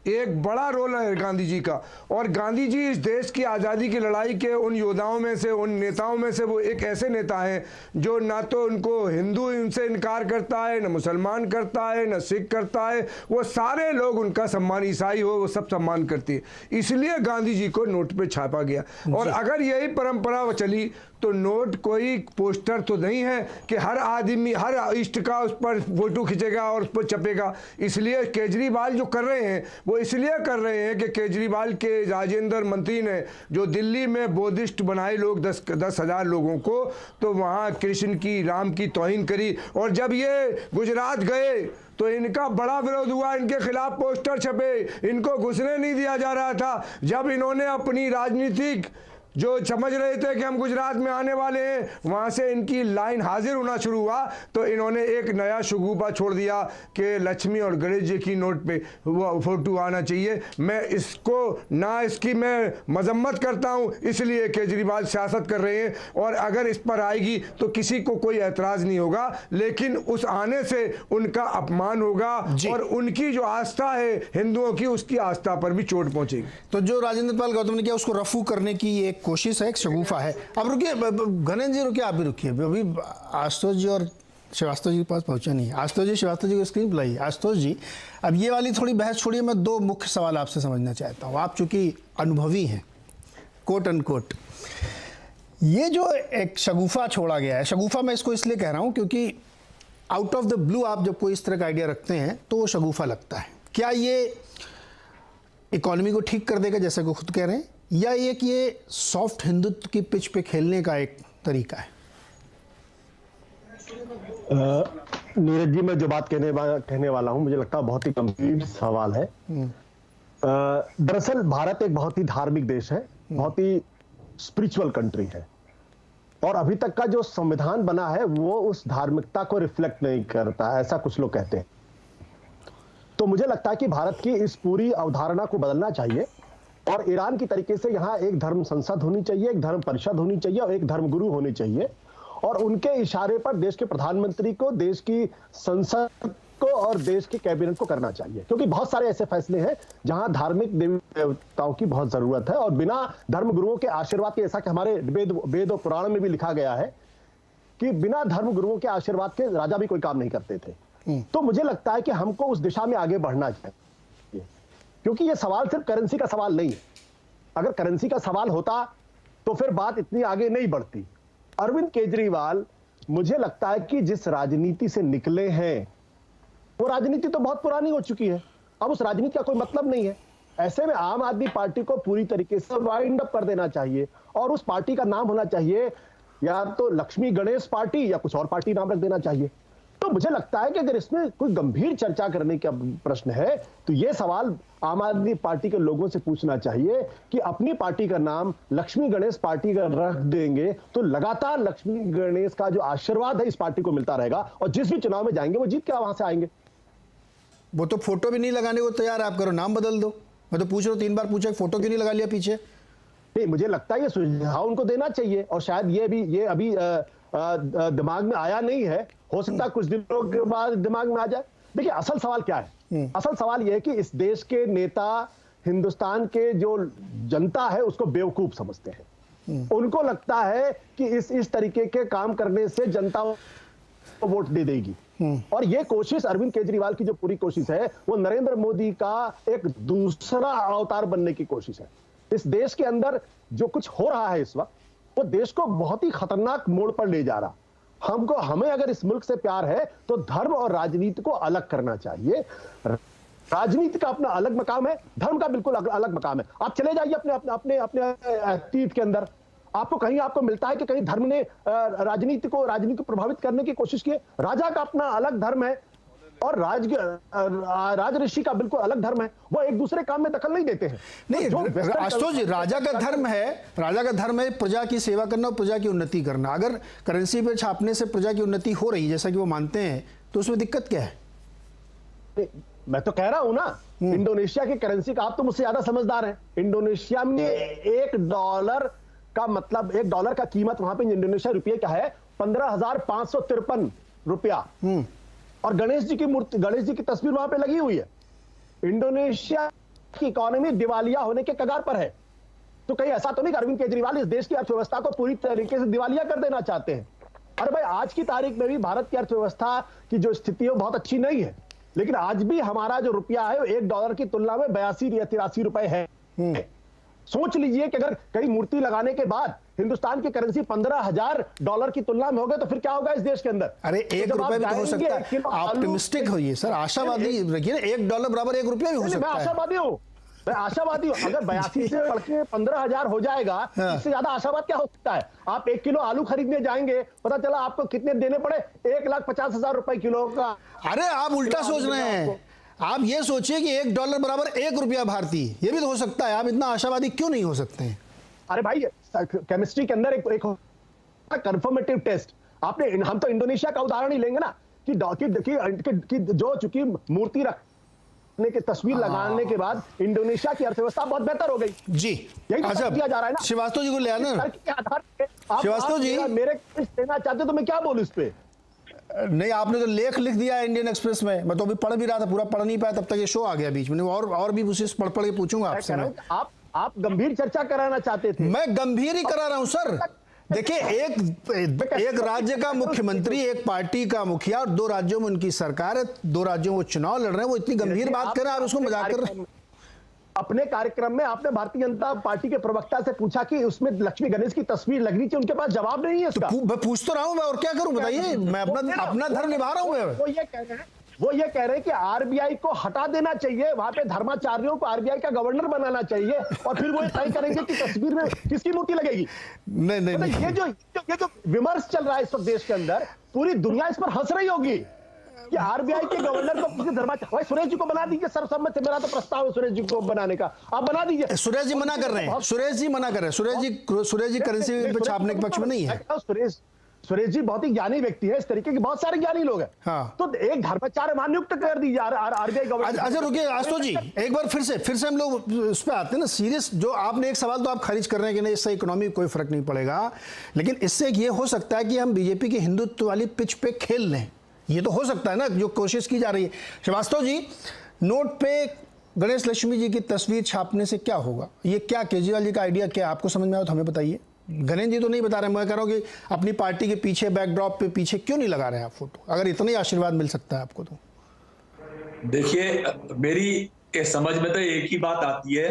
एक बड़ा रोल है गांधी जी का, और गांधी जी इस देश की आज़ादी की लड़ाई के उन योद्धाओं में से, उन नेताओं में से वो एक ऐसे नेता हैं जो ना तो उनको हिंदू उनसे इनकार करता है, न मुसलमान करता है, न सिख करता है, वो सारे लोग उनका सम्मान, ईसाई हो वो सब सम्मान करते हैं। इसलिए गांधी जी को नोट पे छापा गया। और अगर यही परंपरा चली तो नोट कोई पोस्टर तो नहीं है कि हर आदमी, हर इष्ट का उस पर फोटो खींचेगा और उस पर छपेगा। इसलिए केजरीवाल जो कर रहे हैं वो इसलिए कर रहे हैं कि केजरीवाल के राजेंद्र मंत्री ने जो दिल्ली में बोधिस्ट बनाए लोग 10,000 लोगों को, तो वहाँ कृष्ण की, राम की तौहीन करी। और जब ये गुजरात गए तो इनका बड़ा विरोध हुआ, इनके खिलाफ पोस्टर छपे, इनको घुसने नहीं दिया जा रहा था। जब इन्होंने अपनी राजनीतिक जो समझ रहे थे कि हम गुजरात में आने वाले हैं, वहाँ से इनकी लाइन हाजिर होना शुरू हुआ, तो इन्होंने एक नया शगुफा छोड़ दिया कि लक्ष्मी और गणेश जी की नोट पे वो फोटो आना चाहिए। मैं इसको ना, इसकी मैं मजम्मत करता हूँ, इसलिए केजरीवाल सियासत कर रहे हैं। और अगर इस पर आएगी तो किसी को कोई एतराज़ नहीं होगा, लेकिन उस आने से उनका अपमान होगा और उनकी जो आस्था है हिंदुओं की, उसकी आस्था पर भी चोट पहुँचेगी। तो जो राजेंद्र पाल गौतम ने किया उसको रफू करने की एक कोशिश है, एक शगुफा है। अब रुकिए गणेश जी, रुकिए, आप भी रुकिए। अभी आशुतोष जी और श्रीवास्तव जी के पास पहुंचा नहीं। आशुतोष जी, श्रीवास्तव जी को स्क्रीन पर लाइए। आशुतोष जी, अब ये वाली थोड़ी बहस छोड़िए, मैं दो मुख्य सवाल आपसे समझना चाहता हूँ। आप चूंकि अनुभवी हैं, कोट अनकोट, ये जो एक शगुफा छोड़ा गया है, शगुफा मैं इसको इसलिए कह रहा हूँ क्योंकि आउट ऑफ द ब्लू आप जब कोई इस तरह का आइडिया रखते हैं तो वो शगुफा लगता है। क्या ये इकोनॉमी को ठीक कर देगा जैसे को खुद कह रहे हैं, या ये कि ये सॉफ्ट हिंदुत्व की पिच पे खेलने का एक तरीका है? नीरज जी, मैं जो बात कहने वाला हूं, मुझे लगता है बहुत ही गंभीर सवाल है। दरअसल भारत एक बहुत ही धार्मिक देश है, बहुत ही स्पिरिचुअल कंट्री है, और अभी तक का जो संविधान बना है वो उस धार्मिकता को रिफ्लेक्ट नहीं करता, ऐसा कुछ लोग कहते हैं। तो मुझे लगता है कि भारत की इस पूरी अवधारणा को बदलना चाहिए, और ईरान की तरीके से यहाँ एक धर्म संसद होनी चाहिए, एक धर्म परिषद होनी चाहिए और एक धर्म गुरु होने चाहिए, और उनके इशारे पर देश के प्रधानमंत्री को, देश की संसद को और देश के कैबिनेट को करना चाहिए। क्योंकि बहुत सारे ऐसे फैसले हैं जहां धार्मिक देवी देवताओं की बहुत जरूरत है, और बिना धर्म गुरुओं के आशीर्वाद के, ऐसा कि हमारे वेद और पुराण में भी लिखा गया है कि बिना धर्म गुरुओं के आशीर्वाद के राजा भी कोई काम नहीं करते थे। तो मुझे लगता है कि हमको उस दिशा में आगे बढ़ना चाहिए, क्योंकि ये सवाल सिर्फ करेंसी का सवाल नहीं है। अगर करेंसी का सवाल होता तो फिर बात इतनी आगे नहीं बढ़ती। अरविंद केजरीवाल, मुझे लगता है कि जिस राजनीति से निकले हैं वो राजनीति तो बहुत पुरानी हो चुकी है, अब उस राजनीति का कोई मतलब नहीं है। ऐसे में आम आदमी पार्टी को पूरी तरीके से वाइंड अप कर देना चाहिए, और उस पार्टी का नाम होना चाहिए या तो लक्ष्मी गणेश पार्टी या कुछ और पार्टी नाम रख देना चाहिए। तो मुझे लगता है कि अगर इसमें कोई गंभीर चर्चा करने का प्रश्न है तो यह सवाल आम आदमी पार्टी के लोगों से पूछना चाहिए कि अपनी पार्टी का नाम लक्ष्मी गणेश पार्टी का रख देंगे तो लगातार लक्ष्मी गणेश का जो आशीर्वाद है इस पार्टी को मिलता रहेगा, और जिस भी चुनाव में जाएंगे वो जीत के वहां से आएंगे। वो तो फोटो भी नहीं लगाने को तैयार, आप करो नाम बदल दो। मैं तो पूछ रहा हूँ, 3 बार पूछा, फोटो क्यों नहीं लगा लिया पीछे? नहीं, मुझे लगता है ये सुझाव उनको देना चाहिए, और शायद ये अभी दिमाग में आया नहीं है, हो सकता है कुछ दिनों के बाद दिमाग में आ जाए। देखिए, असल सवाल क्या है? असल सवाल यह है कि इस देश के नेता हिंदुस्तान के जो जनता है उसको बेवकूफ समझते हैं। उनको लगता है कि इस तरीके के काम करने से जनता को वोट दे देगी, और ये कोशिश अरविंद केजरीवाल की जो पूरी कोशिश है वो नरेंद्र मोदी का एक दूसरा अवतार बनने की कोशिश है। इस देश के अंदर जो कुछ हो रहा है इस वक्त वो देश को बहुत ही खतरनाक मोड़ पर ले जा रहा। हमें अगर इस मुल्क से प्यार है तो धर्म और राजनीति को अलग करना चाहिए। राजनीति का अपना अलग मकाम है, धर्म का बिल्कुल अलग मकाम है। आप चले जाइए अपने अतीत के अंदर, आपको मिलता है कि कहीं धर्म ने राजनीति को प्रभावित करने की कोशिश की है? राजा का अपना अलग धर्म है और राज ऋषि का बिल्कुल अलग धर्म है, वो एक दूसरे काम में दखल नहीं देते हैं। नहीं आशुतोष जी, राजा का धर्म है प्रजा की सेवा करना और प्रजा की उन्नति करना। अगर करेंसी पे छापने से प्रजा की उन्नति हो रही जैसा कि वो मानते हैं तो उसमें दिक्कत क्या है? मैं तो कह रहा हूं ना, इंडोनेशिया की करेंसी का, आप तो मुझसे ज्यादा समझदार हैं। इंडोनेशिया में $1 का मतलब, $1 का कीमत वहां पे इंडोनेशिया रुपये का है 15,553 रुपया, और गणेश जी की तस्वीर वहां पे लगी हुई है। इंडोनेशिया की इकोनॉमी दिवालिया होने के कगार पर है। तो कहीं ऐसा तो नहीं कि अरविंद केजरीवाल इस देश की अर्थव्यवस्था को पूरी तरीके से दिवालिया कर देना चाहते हैं? अरे भाई, आज की तारीख में भी भारत की अर्थव्यवस्था की जो स्थिति है वो बहुत अच्छी नहीं है, लेकिन आज भी हमारा जो रुपया है वो $1 की तुलना में 82 या 83 रुपए है। सोच लीजिए कि अगर कहीं मूर्ति लगाने के बाद हिंदुस्तान की करेंसी $15,000 की तुलना में हो गए तो फिर क्या होगा इस देश के अंदर? अरे ₹1 भी तो हो सकता है। ऑप्टिमिस्टिक होइए सर, आशावादी रखिए ना। $1 बराबर ₹1 भी हो सकता है। मैं आशावादी हूँ। अगर 82 से बढ़ के 15,000 हो जाएगा, इससे ज्यादा आशावाद क्या हो सकता है? आप 1 किलो आलू खरीदने जाएंगे, पता चला आपको कितने देने पड़े, 1,50,000 रुपए किलो का। अरे आप उल्टा सोच रहे हैं। आप ये सोचिए कि $1 बराबर ₹1 भारतीय, ये भी तो हो सकता है। आप इतना आशावादी क्यों नहीं हो सकते हैं? अरे भाई, केमिस्ट्री के अंदर एक कंफर्मेटिव टेस्ट, हम तो इंडोनेशिया का उदाहरण ही लेंगे ना कि जो चूंकि मूर्ति रखने की तस्वीर लगाने के बाद इंडोनेशिया की अर्थव्यवस्था बहुत बेहतर हो गई। जी, यही तो किया जा रहा है ना। श्रीवास्तव जी को ले आना। श्रीवास्तव जी मेरे देना चाहते तो मैं क्या बोलूं इस पे? नहीं, आपने तो लेख लिख दिया इंडियन एक्सप्रेस में, मैं तो अभी पढ़ भी रहा था, पूरा पढ़ नहीं पाया, तब तक ये शो आ गया बीच में। और भी उसे पढ़ के पूछूंगा आपसे। आप गंभीर चर्चा कराना चाहते थे। मैं गंभीर ही करा रहा हूं सर। देखिए, एक राज्य का मुख्यमंत्री, एक पार्टी का मुखिया और 2 राज्यों में उनकी सरकार है, 2 राज्यों में वो चुनाव लड़ रहे हैं, वो इतनी गंभीर बात कर रहे हैं, आप उसको मजाक कर रहे हैं। अपने कार्यक्रम में आपने भारतीय जनता पार्टी के प्रवक्ता से पूछा कि उसमें लक्ष्मी गणेश की तस्वीर लगनी चाहिए, उनके पास जवाब नहीं है इसका। मैं पूछ तो रहा हूं, मैं और क्या करूं बताइए, मैं अपना धर्म निभा रहा हूं। मैं वो ये कह रहे हैं कि आरबीआई को हटा देना चाहिए, वहां पे धर्माचार्यों को आरबीआई का गवर्नर बनाना चाहिए, और फिर वो तय करेंगे कि तस्वीर में किसकी मूर्ति लगेगी। नहीं, ये जो विमर्श चल रहा है इस वक्त देश के अंदर, पूरी दुनिया इस पर हंस रही होगी कि आरबीआई के गवर्नर को किसी धर्माचार्य, सुरेश जी को बना दीजिए सर्वसम्मत से, मेरा तो प्रस्ताव है सुरेश जी को बनाने का, आप बना दीजिए। सुरेश जी मना कर रहे हैं, सुरेश जी मना कर रहे हैं, सुरेश जी करेंसी पे छापने के पक्ष में नहीं है। सुरेश जी बहुत ही ज्ञानी व्यक्ति है, इस तरीके के बहुत सारे ज्ञानी लोग हैं। हाँ। तो एक धर्माचार्य मान नियुक्त कर दीजिए आरबीआई गवर्नर। अच्छा रुकिए आशुतोष जी, एक बार फिर से हम लोग उस पर आते हैं ना, सीरियस। जो आपने एक सवाल तो आप खारिज कर रहे हैं कि नहीं, इससे इकोनॉमी कोई फर्क नहीं पड़ेगा, लेकिन इससे ये हो सकता है कि हम बीजेपी की हिंदुत्व वाली पिच पे खेल लें, ये तो हो सकता है ना, जो कोशिश की जा रही है। श्रीवास्तव जी, नोट पे गणेश लक्ष्मी जी की तस्वीर छापने से क्या होगा, ये क्या केजरीवाल जी का आइडिया क्या आपको समझ में आया तो हमें बताइए। गणेश जी तो नहीं बता रहे, मैं कह रहा हूँ कि अपनी पार्टी के पीछे बैकड्रॉप पे पीछे क्यों नहीं लगा रहे आप फोटो, अगर इतना ही आशीर्वाद मिल सकता है आपको तो। देखिए, मेरी समझ में तो एक ही बात आती है,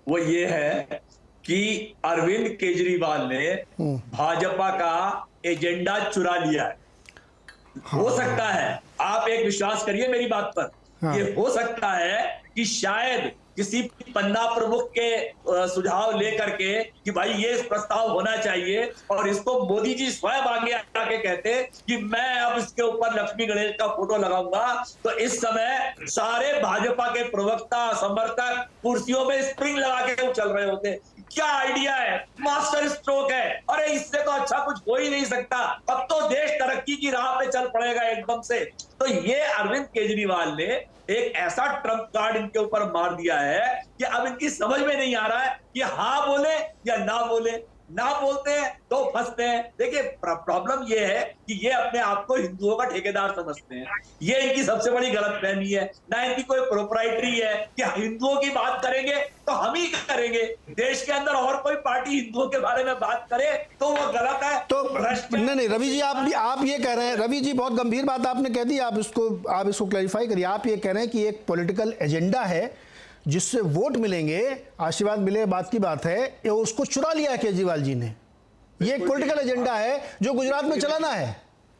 वो ये है कि अरविंद केजरीवाल ने भाजपा का एजेंडा चुरा लिया है। हाँ। हो सकता है, आप एक विश्वास करिए मेरी बात पर। हाँ। ये हो सकता है कि शायद किसी पन्ना प्रमुख के सुझाव लेकर के कि भाई ये प्रस्ताव होना चाहिए, और इसको मोदी जी स्वयं आगे आके कहते कि मैं अब इसके ऊपर लक्ष्मी गणेश का फोटो लगाऊंगा, तो इस समय सारे भाजपा के प्रवक्ता समर्थक कुर्सियों में स्प्रिंग लगा के चल रहे होते। क्या आइडिया है, मास्टर स्ट्रोक है, अरे इससे तो अच्छा कुछ हो ही नहीं सकता, अब तो देश तरक्की की राह पे चल पड़ेगा एकदम से। तो ये अरविंद केजरीवाल ने एक ऐसा ट्रम्प कार्ड इनके ऊपर मार दिया है कि अब इनकी समझ में नहीं आ रहा है कि हाँ बोले या ना बोले। ना बोलते हैं तो फंसते हैं। देखिए, प्रॉब्लम ये है कि ये अपने आप को हिंदुओं का ठेकेदार समझते हैं, ये इनकी सबसे बड़ी गलतफहमी है। ना इनकी कोई प्रोप्राइटरी है कि हिंदुओं की बात करेंगे तो हम ही करेंगे, देश के अंदर और कोई पार्टी हिंदुओं के बारे में बात करे तो वो गलत है। तो नहीं रवि जी, आप ये कह रहे हैं, रवि जी बहुत गंभीर बात आपने कह दी, आप इसको क्लैरिफाई करिए। आप ये कह रहे हैं कि एक पॉलिटिकल एजेंडा है जिससे वोट मिलेंगे, आशीर्वाद मिले, बात की बात है, ये उसको चुरा लिया है केजरीवाल जी ने। ये एक पॉलिटिकल एजेंडा है जो गुजरात में चलाना है,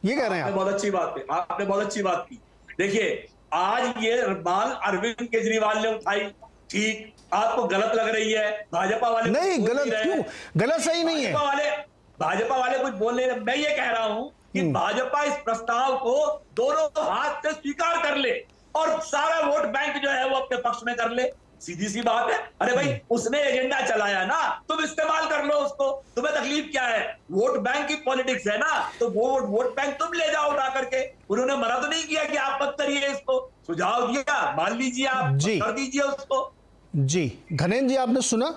ये कह रहे हैं आप। बहुत अच्छी बात है, आपने बहुत अच्छी बात की। देखिए, आज ये माल अरविंद केजरीवाल ने उठाई, ठीक, आपको गलत लग रही है, भाजपा वाले नहीं गलत क्यों, गलत सही नहीं है, भाजपा वाले कुछ बोल रहे हैं। मैं ये कह रहा हूं कि भाजपा इस प्रस्ताव को दोनों हाथ से स्वीकार कर ले और सारा वोट बैंक जो है वो अपने पक्ष में कर ले, सीधी सी बात है। अरे भाई, उसने एजेंडा चलाया ना, तुम इस्तेमाल कर लो उसको, तुम्हें तकलीफ क्या है? वोट बैंक की पॉलिटिक्स है ना, तो वो वोट बैंक तुम ले जाओ उठा करके। उन्होंने मना तो नहीं किया कि आप मत करिए, इसको सुझाव दिया, मान लीजिए, आप कर दीजिए उसको। जी घनेन जी, आपने सुना,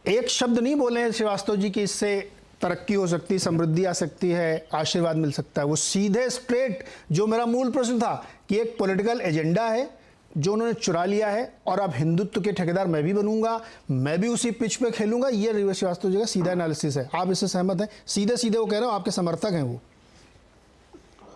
एक शब्द नहीं बोले हैं श्रीवास्तव जी की इससे तरक्की हो सकती है, समृद्धि आ सकती है, आशीर्वाद मिल सकता है। वो सीधे स्ट्रेट, जो मेरा मूल प्रश्न था कि एक पॉलिटिकल एजेंडा है जो उन्होंने चुरा लिया है, और अब हिंदुत्व के ठेकेदार मैं भी बनूंगा, मैं भी उसी पिच पे खेलूंगा, ये श्रीवास्तव जी का सीधा एनालिसिस है। आप इससे सहमत हैं? सीधे सीधे वो कह रहे हो, आपके समर्थक हैं वो।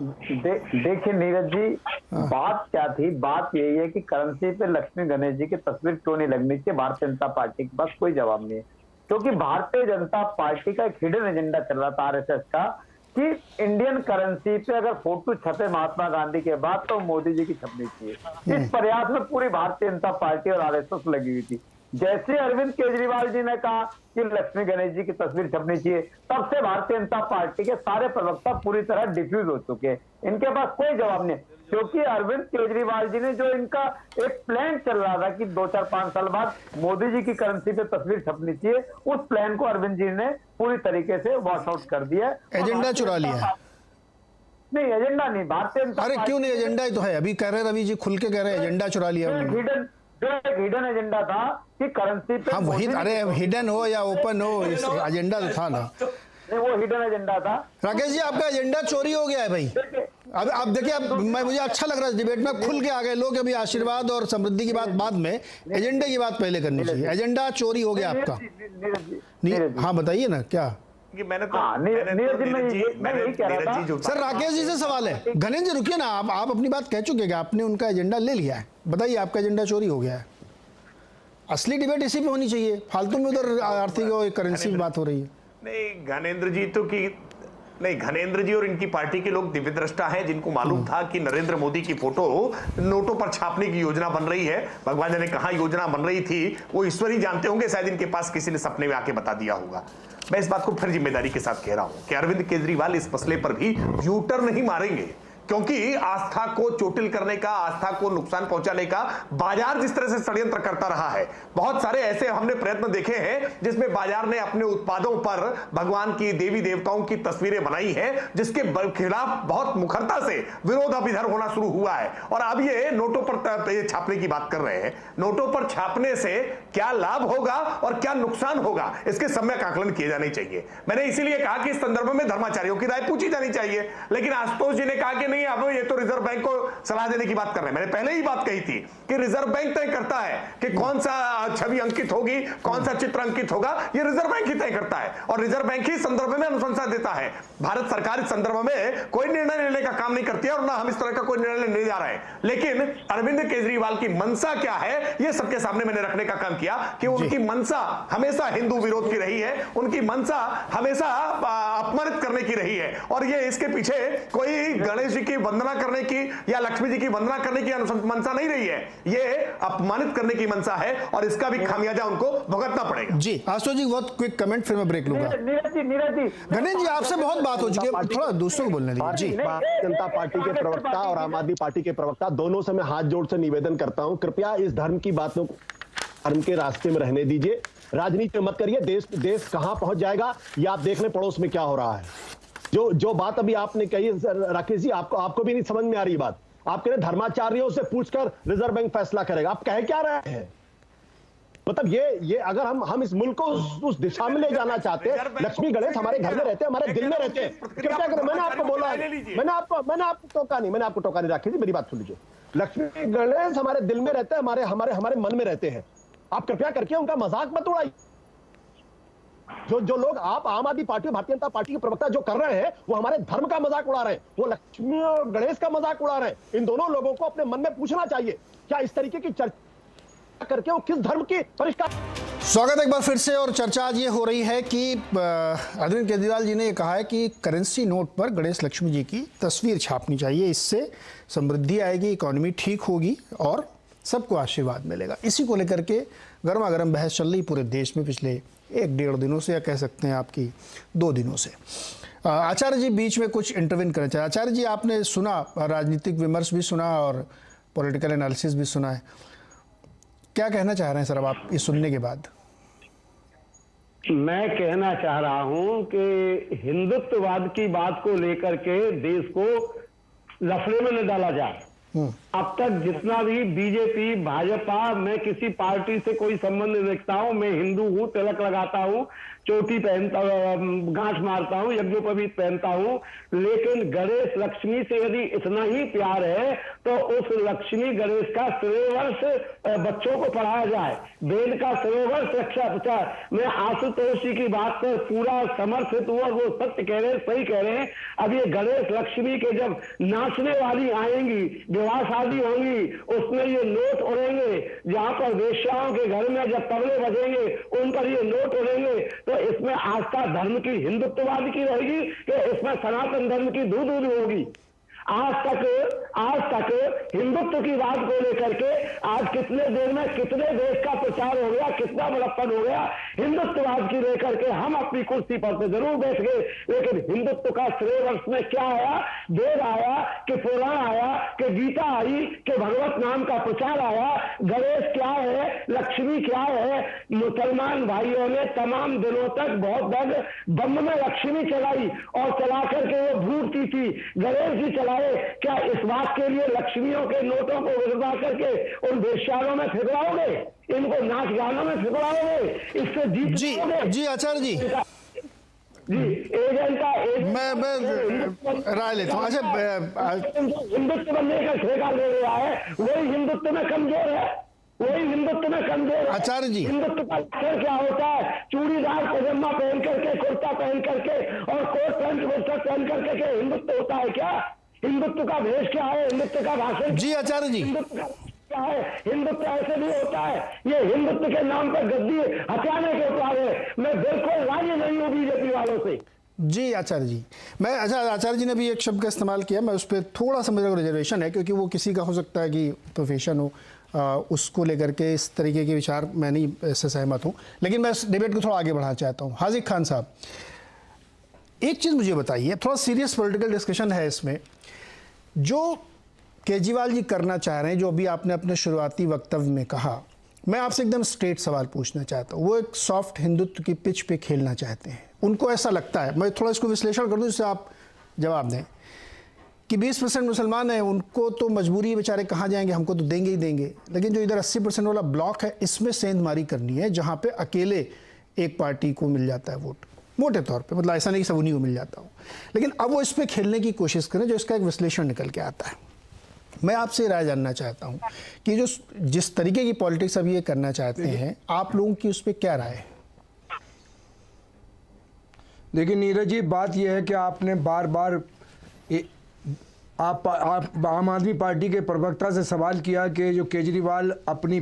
देखिए नीरज जी, बात क्या थी, बात यही है कि करेंसी पे लक्ष्मी गणेश जी की तस्वीर क्यों नहीं लगनी चाहिए। भारतीय जनता पार्टी के पास कोई जवाब नहीं है, क्योंकि भारतीय जनता पार्टी का एक हिडन एजेंडा चल रहा था आरएसएस का कि इंडियन करेंसी पे अगर फोटो छपे महात्मा गांधी के बाद तो मोदी जी की छपनी चाहिए। इस प्रयास में पूरी भारतीय जनता पार्टी और आरएसएस लगी हुई थी। जैसे अरविंद केजरीवाल जी ने कहा कि लक्ष्मी गणेश जी की तस्वीर छपनी चाहिए, तब से भारतीय जनता पार्टी के सारे प्रवक्ता पूरी तरह डिफ्यूज हो चुके हैं, इनके पास कोई जवाब नहीं। क्योंकि अरविंद केजरीवाल जी ने जो इनका एक प्लान चल रहा था कि 2-4-5 साल बाद मोदी जी की करेंसी पे तस्वीर छपनी चाहिए, उस प्लान को अरविंद जी ने पूरी तरीके से वॉश आउट कर दिया। एजेंडा चुरा लिया। नहीं, एजेंडा नहीं, भारतीय जनता, अरे क्यों नहीं, एजेंडा ही तो है। अभी कह रहे रवि जी खुल के कह रहे हैं एजेंडा चुरा लिया। हिडन एजेंडा था कि करेंसी पे, हाँ वही, अरे हिडन हो या ओपन हो, एजेंडा तो था ना। वो हिडन एजेंडा था। राकेश जी, आपका एजेंडा चोरी हो गया है भाई। अब आप देखिए, अब मुझे अच्छा लग रहा है डिबेट में खुल के आ गए लोग। अभी आशीर्वाद और समृद्धि की बात बाद में, एजेंडे की बात पहले करनी चाहिए। एजेंडा चोरी हो गया आपका। हाँ बताइए ना क्या। कि मैंने तो हाँ, नीरज जी, मैं यही कह रहा था। सर राकेश जी से सवाल है। गणेश जी रुकिए ना, आप अपनी बात कह चुके हैं, आपने उनका एजेंडा ले लिया है, बताइए आपका एजेंडा चोरी हो गया है। असली डिबेट इसी पे होनी चाहिए, फालतू में उधर आर्थिक और करेंसी की बात हो रही है। नहीं घनेंद्र जी और इनकी पार्टी के लोग दिव्य दृष्टा हैं, जिनको मालूम था कि नरेंद्र मोदी की फोटो नोटों पर छापने की योजना बन रही है। भगवान जाने कहां योजना बन रही थी, वो ईश्वर ही जानते होंगे, शायद इनके पास किसी ने सपने में आके बता दिया होगा। मैं इस बात को फिर जिम्मेदारी के साथ कह रहा हूं कि अरविंद केजरीवाल इस मसले पर भी यू टर्न नहीं मारेंगे, क्योंकि आस्था को चोटिल करने का, आस्था को नुकसान पहुंचाने का बाजार जिस तरह से षड्यंत्र करता रहा है, बहुत सारे ऐसे हमने प्रयत्न देखे हैं जिसमें बाजार ने अपने उत्पादों पर भगवान की, देवी देवताओं की तस्वीरें बनाई हैं, जिसके खिलाफ बहुत मुखरता से विरोध अब इधर होना शुरू हुआ है। और अब ये नोटों पर छापने की बात कर रहे हैं। नोटों पर छापने से क्या लाभ होगा और क्या नुकसान होगा, इसके सम्यक आकलन किए जाने चाहिए। मैंने इसीलिए कहा कि इस संदर्भ में धर्माचार्यों की राय पूछी जानी चाहिए, लेकिन आशुतोष जी ने कहा कि नहीं, अब ये तो रिजर्व बैंक को सलाह देने की बात कर रहे हैं। मैंने पहले ही बात कही थी कि रिजर्व बैंक तय करता है कि कौन सा छवि अंकित होगी, कौन सा चित्र अंकित होगा, ये रिजर्व बैंक ही तय करता है और रिजर्व बैंक ही संदर्भ में अनुशंसा देता है। भारत सरकार इस संदर्भ में कोई निर्णय लेने का काम नहीं करती है और ना हम इस तरह का कोई निर्णय लेने जा रहे हैं। लेकिन अरविंद केजरीवाल की मंशा क्या है, ये सबके सामने मैंने रखने का काम किया कि उनकी मंशा हमेशा हिंदू विरोध की रही है, उनकी मंशा हमेशा अपमानित करने की रही है। और ये इसके पीछे कोई गणेश जी की वंदना करने की या लक्ष्मी जी की वंदना करने की मंशा नहीं रही है, ये अपमानित करने की मंशा है और इसका भी खामियाजा उनको भुगतना पड़ेगा। जी आशुतोष जी बहुत क्विक कमेंट, फिर मैं ब्रेक लूंगा। नीरज जी गणेश जी आपसे बहुत बात हो चुकी है, थोड़ा दूसरों को बोलने दीजिए। जी भारतीय जनता पार्टी के प्रवक्ता और आम आदमी पार्टी के प्रवक्ता दोनों से मैं हाथ जोड़ से निवेदन करता हूं, कृपया इस धर्म की बातों को धर्म के रास्ते में रहने दीजिए, राजनीति मत करिए। देश कहां पहुंच जाएगा ये आप देख लें, पड़ोस में क्या हो रहा है। जो बात अभी आपने कही राकेश जी, आपको भी नहीं समझ में आ रही बात। आप कह रहे धर्माचार्यों से पूछकर रिजर्व बैंक फैसला करेगा, आप कह क्या रहे हैं? मतलब ये अगर हम इस मुल्क को उस दिशा में ले जाना चाहते हैं, लक्ष्मी गणेश हमारे घर में रहते हैं, हमारे दिल में रहते हैं, कृपया करें। मैंने आपको बोला, मैंने आपको टोका नहीं राकेश जी, मेरी बात सुन लीजिए। लक्ष्मी गणेश हमारे दिल में रहते हैं, हमारे मन में रहते हैं। आप कृपया करके उनका मजाक मत उड़ाइए। जो लोग आप आम आदमी पार्टी और भारतीय जनता पार्टी के प्रवक्ता जो कर रहे हैं, वो हमारे धर्म का मजाक उड़ा रहे हैं, वो लक्ष्मी और गणेश का मजाक उड़ा रहे हैं। इन दोनों लोगों को अपने मन में पूछना चाहिए, क्या इस तरीके की चर्चा करके वो किस धर्म की परिष्कार। स्वागत है एक बार फिर से। और चर्चा आज ये हो रही है कि अरविंद केजरीवाल जी ने ये कहा है कि करेंसी नोट पर गणेश लक्ष्मी जी की तस्वीर छापनी चाहिए, इससे समृद्धि आएगी, इकोनॉमी ठीक होगी और सबको आशीर्वाद मिलेगा। इसी को लेकर के गर्मा गर्म बहस चल रही पूरे देश में पिछले 1-1.5 दिनों से, या कह सकते हैं आपकी 2 दिनों से। आचार्य जी बीच में कुछ इंटरवेन करना चाहिए। आचार्य जी आपने सुना, राजनीतिक विमर्श भी सुना और पॉलिटिकल एनालिसिस भी सुना है, क्या कहना चाह रहे हैं सर अब आप ये सुनने के बाद? मैं कहना चाह रहा हूं कि हिंदुत्ववाद की बात को लेकर के देश को लफड़े में न डाला जाए। अब तक जितना भी बीजेपी, भाजपा, मैं किसी पार्टी से कोई संबंध नहीं रखता हूं, मैं हिंदू हूं, तिलक लगाता हूं, चोटी पहनता, गांठ मारता हूं, यज्ञोपवीत पहनता हूं, लेकिन गणेश लक्ष्मी से यदि इतना ही प्यार है तो उस लक्ष्मी गणेश का श्रेयवर्ष बच्चों को पढ़ाया जाए, वेद का श्रेयवर्ष रक्षा प्रचार। मैं आशुतोष जी की बात पर पूरा समर्थित हूं और वो सत्य कह रहे हैं, सही कह रहे हैं। अब ये गणेश लक्ष्मी के जब नाचने वाली आएंगी, विवाह शादी होंगी, उसमें ये नोट उड़ेंगे, जहां पर वेश्याओं के घर में जब तबले बजेंगे उन पर ये नोट उड़ेंगे, तो इसमें आस्था धर्म की, हिंदुत्ववाद की रहेगी कि इसमें सनातन धर्म की दूध होगी? आज तक हिंदुत्व की बात को लेकर के आज कितने देर में कितने देश का प्रचार हो गया, कितना बड़प्पन हो गया। हिंदुत्ववाद की लेकर के हम अपनी कुर्सी पर तो जरूर बैठ गए, लेकिन हिंदुत्व का श्रेयवर्ष में क्या आया? वेद आया कि पुराण आया कि गीता आई कि भगवत नाम का प्रचार आया? गणेश क्या है, लक्ष्मी क्या है? मुसलमान भाइयों ने तमाम दिनों तक बहुत बम में लक्ष्मी चलाई और चला करके वो भूखती थी, गणेश जी चलाए। क्या इस बात के लिए लक्ष्मियों के नोटों को विदा करके उन वेश्याओं में फिसलाओगे, इनको नाच गानों में फिसलाओगे? इससे जी आचार्य जी मैं राय लेता हूँ। अच्छा हिंदुत्व बनने का ठेका ले रहा है, वही हिंदुत्व में कमजोर है, वही हिंदुत्व हिंदुत्व में कमजोर है। आचार्य जी। हिंदुत्व का लक्षण क्या होता है? चूड़ीदार पजामा पहन करके, कुर्ता पहन करके और कोट पैंट शर्ट पहन करके क्या हिंदुत्व होता है क्या? हिंदुत्व का भेष क्या है? हिंदुत्व का भाषण जी आचार्य जी। हिंदुत्व का क्या है? हिंदुत्व ऐसे नहीं होता है। ये हिंदुत्व के नाम पर गद्दी हटाने के उपाय है। मैं बिल्कुल राजी नहीं हूँ बीजेपी वालों से। जी आचार्य जी, मैं आचार्य जी ने भी एक शब्द का इस्तेमाल किया, मैं उस पर थोड़ा सा मेरा रिजर्वेशन है, क्योंकि वो किसी का हो सकता है कि प्रोफेशन हो, उसको लेकर के इस तरीके के विचार मैं नहीं इससे सहमत हूँ, लेकिन मैं इस डिबेट को थोड़ा आगे बढ़ाना चाहता हूँ। हाजिक खान साहब, एक चीज़ मुझे बताइए, थोड़ा सीरियस पॉलिटिकल डिस्कशन है इसमें, जो केजरीवाल जी करना चाह रहे हैं, जो अभी आपने अपने शुरुआती वक्तव्य में कहा, मैं आपसे एकदम स्ट्रेट सवाल पूछना चाहता हूँ। वो एक सॉफ्ट हिंदुत्व की पिच पे खेलना चाहते हैं, उनको ऐसा लगता है, मैं थोड़ा इसको विश्लेषण कर दूँ जिससे आप जवाब दें, कि 20% मुसलमान हैं, उनको तो मजबूरी बेचारे कहाँ जाएंगे, हमको तो देंगे ही देंगे, लेकिन जो इधर 80% वाला ब्लॉक है, इसमें सेंधमारी करनी है, जहाँ पे अकेले एक पार्टी को मिल जाता है वोट, मोटे तौर पे, मतलब ऐसा नहीं कि सब उन्हीं को मिल जाता हो, लेकिन अब वो इस पर खेलने की कोशिश करें, जो इसका एक विश्लेषण निकल के आता है। मैं आपसे राय जानना चाहता हूँ कि जो जिस तरीके की पॉलिटिक्स अब ये करना चाहते हैं, आप लोगों की उस पर क्या राय है? देखिए नीरज जी, बात यह है कि आपने बार बार आप आम आदमी पार्टी के प्रवक्ता से सवाल किया कि जो केजरीवाल अपनी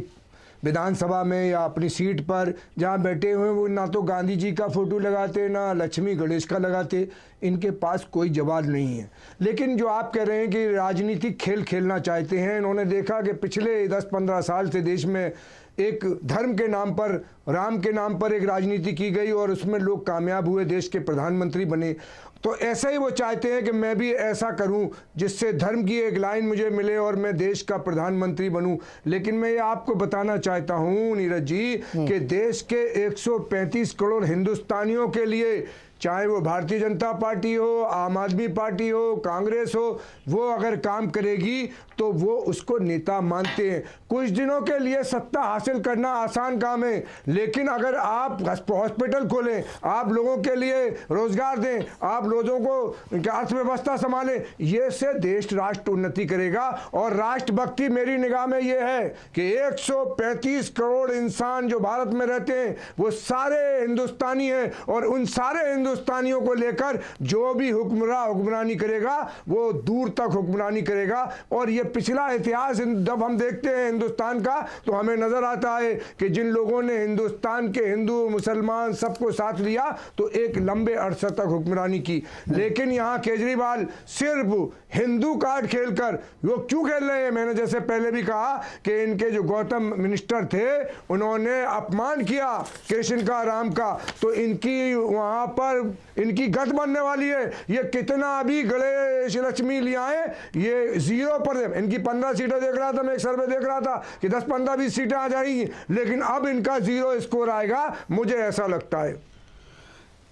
विधानसभा में या अपनी सीट पर जहाँ बैठे हुए हैं, वो ना तो गांधी जी का फोटो लगाते, ना लक्ष्मी गणेश का लगाते, इनके पास कोई जवाब नहीं है। लेकिन जो आप कह रहे हैं कि राजनीतिक खेल खेलना चाहते हैं, इन्होंने देखा कि पिछले 10-15 साल से देश में एक धर्म के नाम पर, राम के नाम पर एक राजनीति की गई और उसमें लोग कामयाब हुए, देश के प्रधानमंत्री बने। तो ऐसा ही वो चाहते हैं कि मैं भी ऐसा करूं जिससे धर्म की एक लाइन मुझे मिले और मैं देश का प्रधानमंत्री बनूं। लेकिन मैं ये आपको बताना चाहता हूं नीरज जी कि देश के 135 करोड़ हिंदुस्तानियों के लिए, चाहे वो भारतीय जनता पार्टी हो, आम आदमी पार्टी हो, कांग्रेस हो, वो अगर काम करेगी तो वो उसको नेता मानते हैं। कुछ दिनों के लिए सत्ता हासिल करना आसान काम है, लेकिन अगर आप हॉस्पिटल खोलें, आप लोगों के लिए रोजगार दें, आप लोगों को अर्थव्यवस्था संभालें, ये से देश राष्ट्र उन्नति करेगा। और राष्ट्रभक्ति मेरी निगाह में ये है कि 135 करोड़ इंसान जो भारत में रहते हैं वो सारे हिंदुस्तानी हैं, और उन सारे हिंदुस्तानियों को लेकर जो भी हुक्मरानी करेगा वो दूर तक हुक्मरानी करेगा। और ये पिछला इतिहास जब हम देखते हैं हिंदुस्तान का, तो हमें नजर आता है कि जिन लोगों ने हिंदुस्तान के हिंदू मुसलमान सबको साथ लिया तो एक लंबे अरसे तक हुक्मरानी की। लेकिन यहाँ केजरीवाल सिर्फ हिंदू कार्ड खेलकर, वो क्यों खेल रहे हैं? मैंने जैसे पहले भी कहा कि इनके जो गौतम मिनिस्टर थे, उन्होंने अपमान किया कृष्ण का, राम का, तो इनकी वहां पर इनकी गत बनने वाली है। ये कितना भी गणेश लक्ष्मी ले आए, ये 0 पर, इनकी 15 सीटें देख रहा था मैं, एक सर्वे देख रहा था कि 10, 15, 20 सीटें आ जाएंगी, लेकिन अब इनका 0 स्कोर आएगा, मुझे ऐसा लगता है।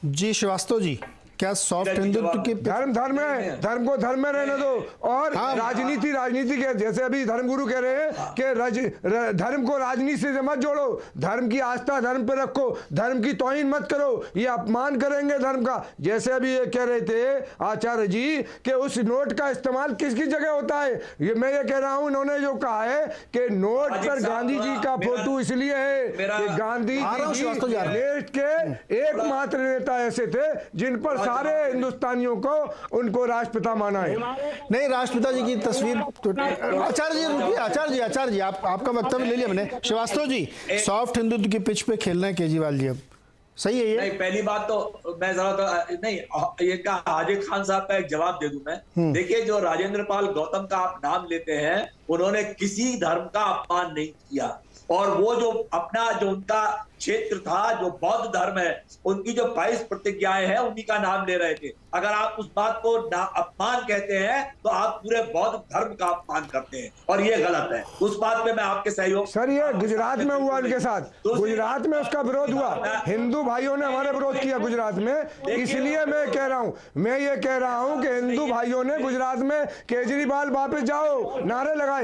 जी श्रीवास्तव जी, क्या सॉफ्ट हिंदुत्व की धर्म है, धर्म को धर्म में रहने दो, और राजनीति के, जैसे अभी धर्मगुरु कह रहे हैं कि धर्म को राजनीति से मत जोड़ो, धर्म की आस्था धर्म पे रखो, धर्म की तौहीन मत करो, ये अपमान करेंगे धर्म का। जैसे अभी ये कह रहे थे आचार्य जी कि उस नोट का इस्तेमाल किसकी जगह होता है, ये मैं ये कह रहा हूं, इन्होंने जो कहा है कि नोट पर गांधी जी का फोटो इसलिए है कि गांधी जी देश के एकमात्र नेता ऐसे थे जिन पर सारे हिंदुस्तानियों को उनको राष्ट्रपिता माना है। नहीं, राष्ट्रपिता जी की तस्वीर आचार्य जी रुकिए, आचार्य जी आपका वक्तव्य ले लिया मैंने। श्रीवास्तव जी, सॉफ्ट हिंदुत्व की पिच पे खेलना है केजरीवाल जी, अब सही है ये? नहीं, पहली बात तो मैं जरा तो नहीं, ये का हाजिर खान साहब का एक जवाब दे दूं मैं। देखिए, जो राजेंद्र पाल गौतम का आप नाम लेते हैं, उन्होंने किसी धर्म का अपमान नहीं किया, और वो जो अपना जो उनका क्षेत्र था, जो बौद्ध धर्म है, उनकी जो 22 प्रतिज्ञाएं हैं, उन्हीं का नाम ले रहे थे। अगर आप उस बात को अपमान कहते हैं तो आप पूरे बौद्ध धर्म का अपमान करते हैं, और ये गलत है। उस बात पे मैं आपके सहयोग। सर, ये गुजरात में हुआ उनके साथ, गुजरात में उसका विरोध हुआ, हिंदू भाइयों ने हमारे विरोध किया गुजरात में, इसलिए मैं कह रहा हूं, मैं ये कह रहा हूं कि हिंदू भाइयों ने गुजरात में केजरीवाल वापस जाओ नारे लगाए।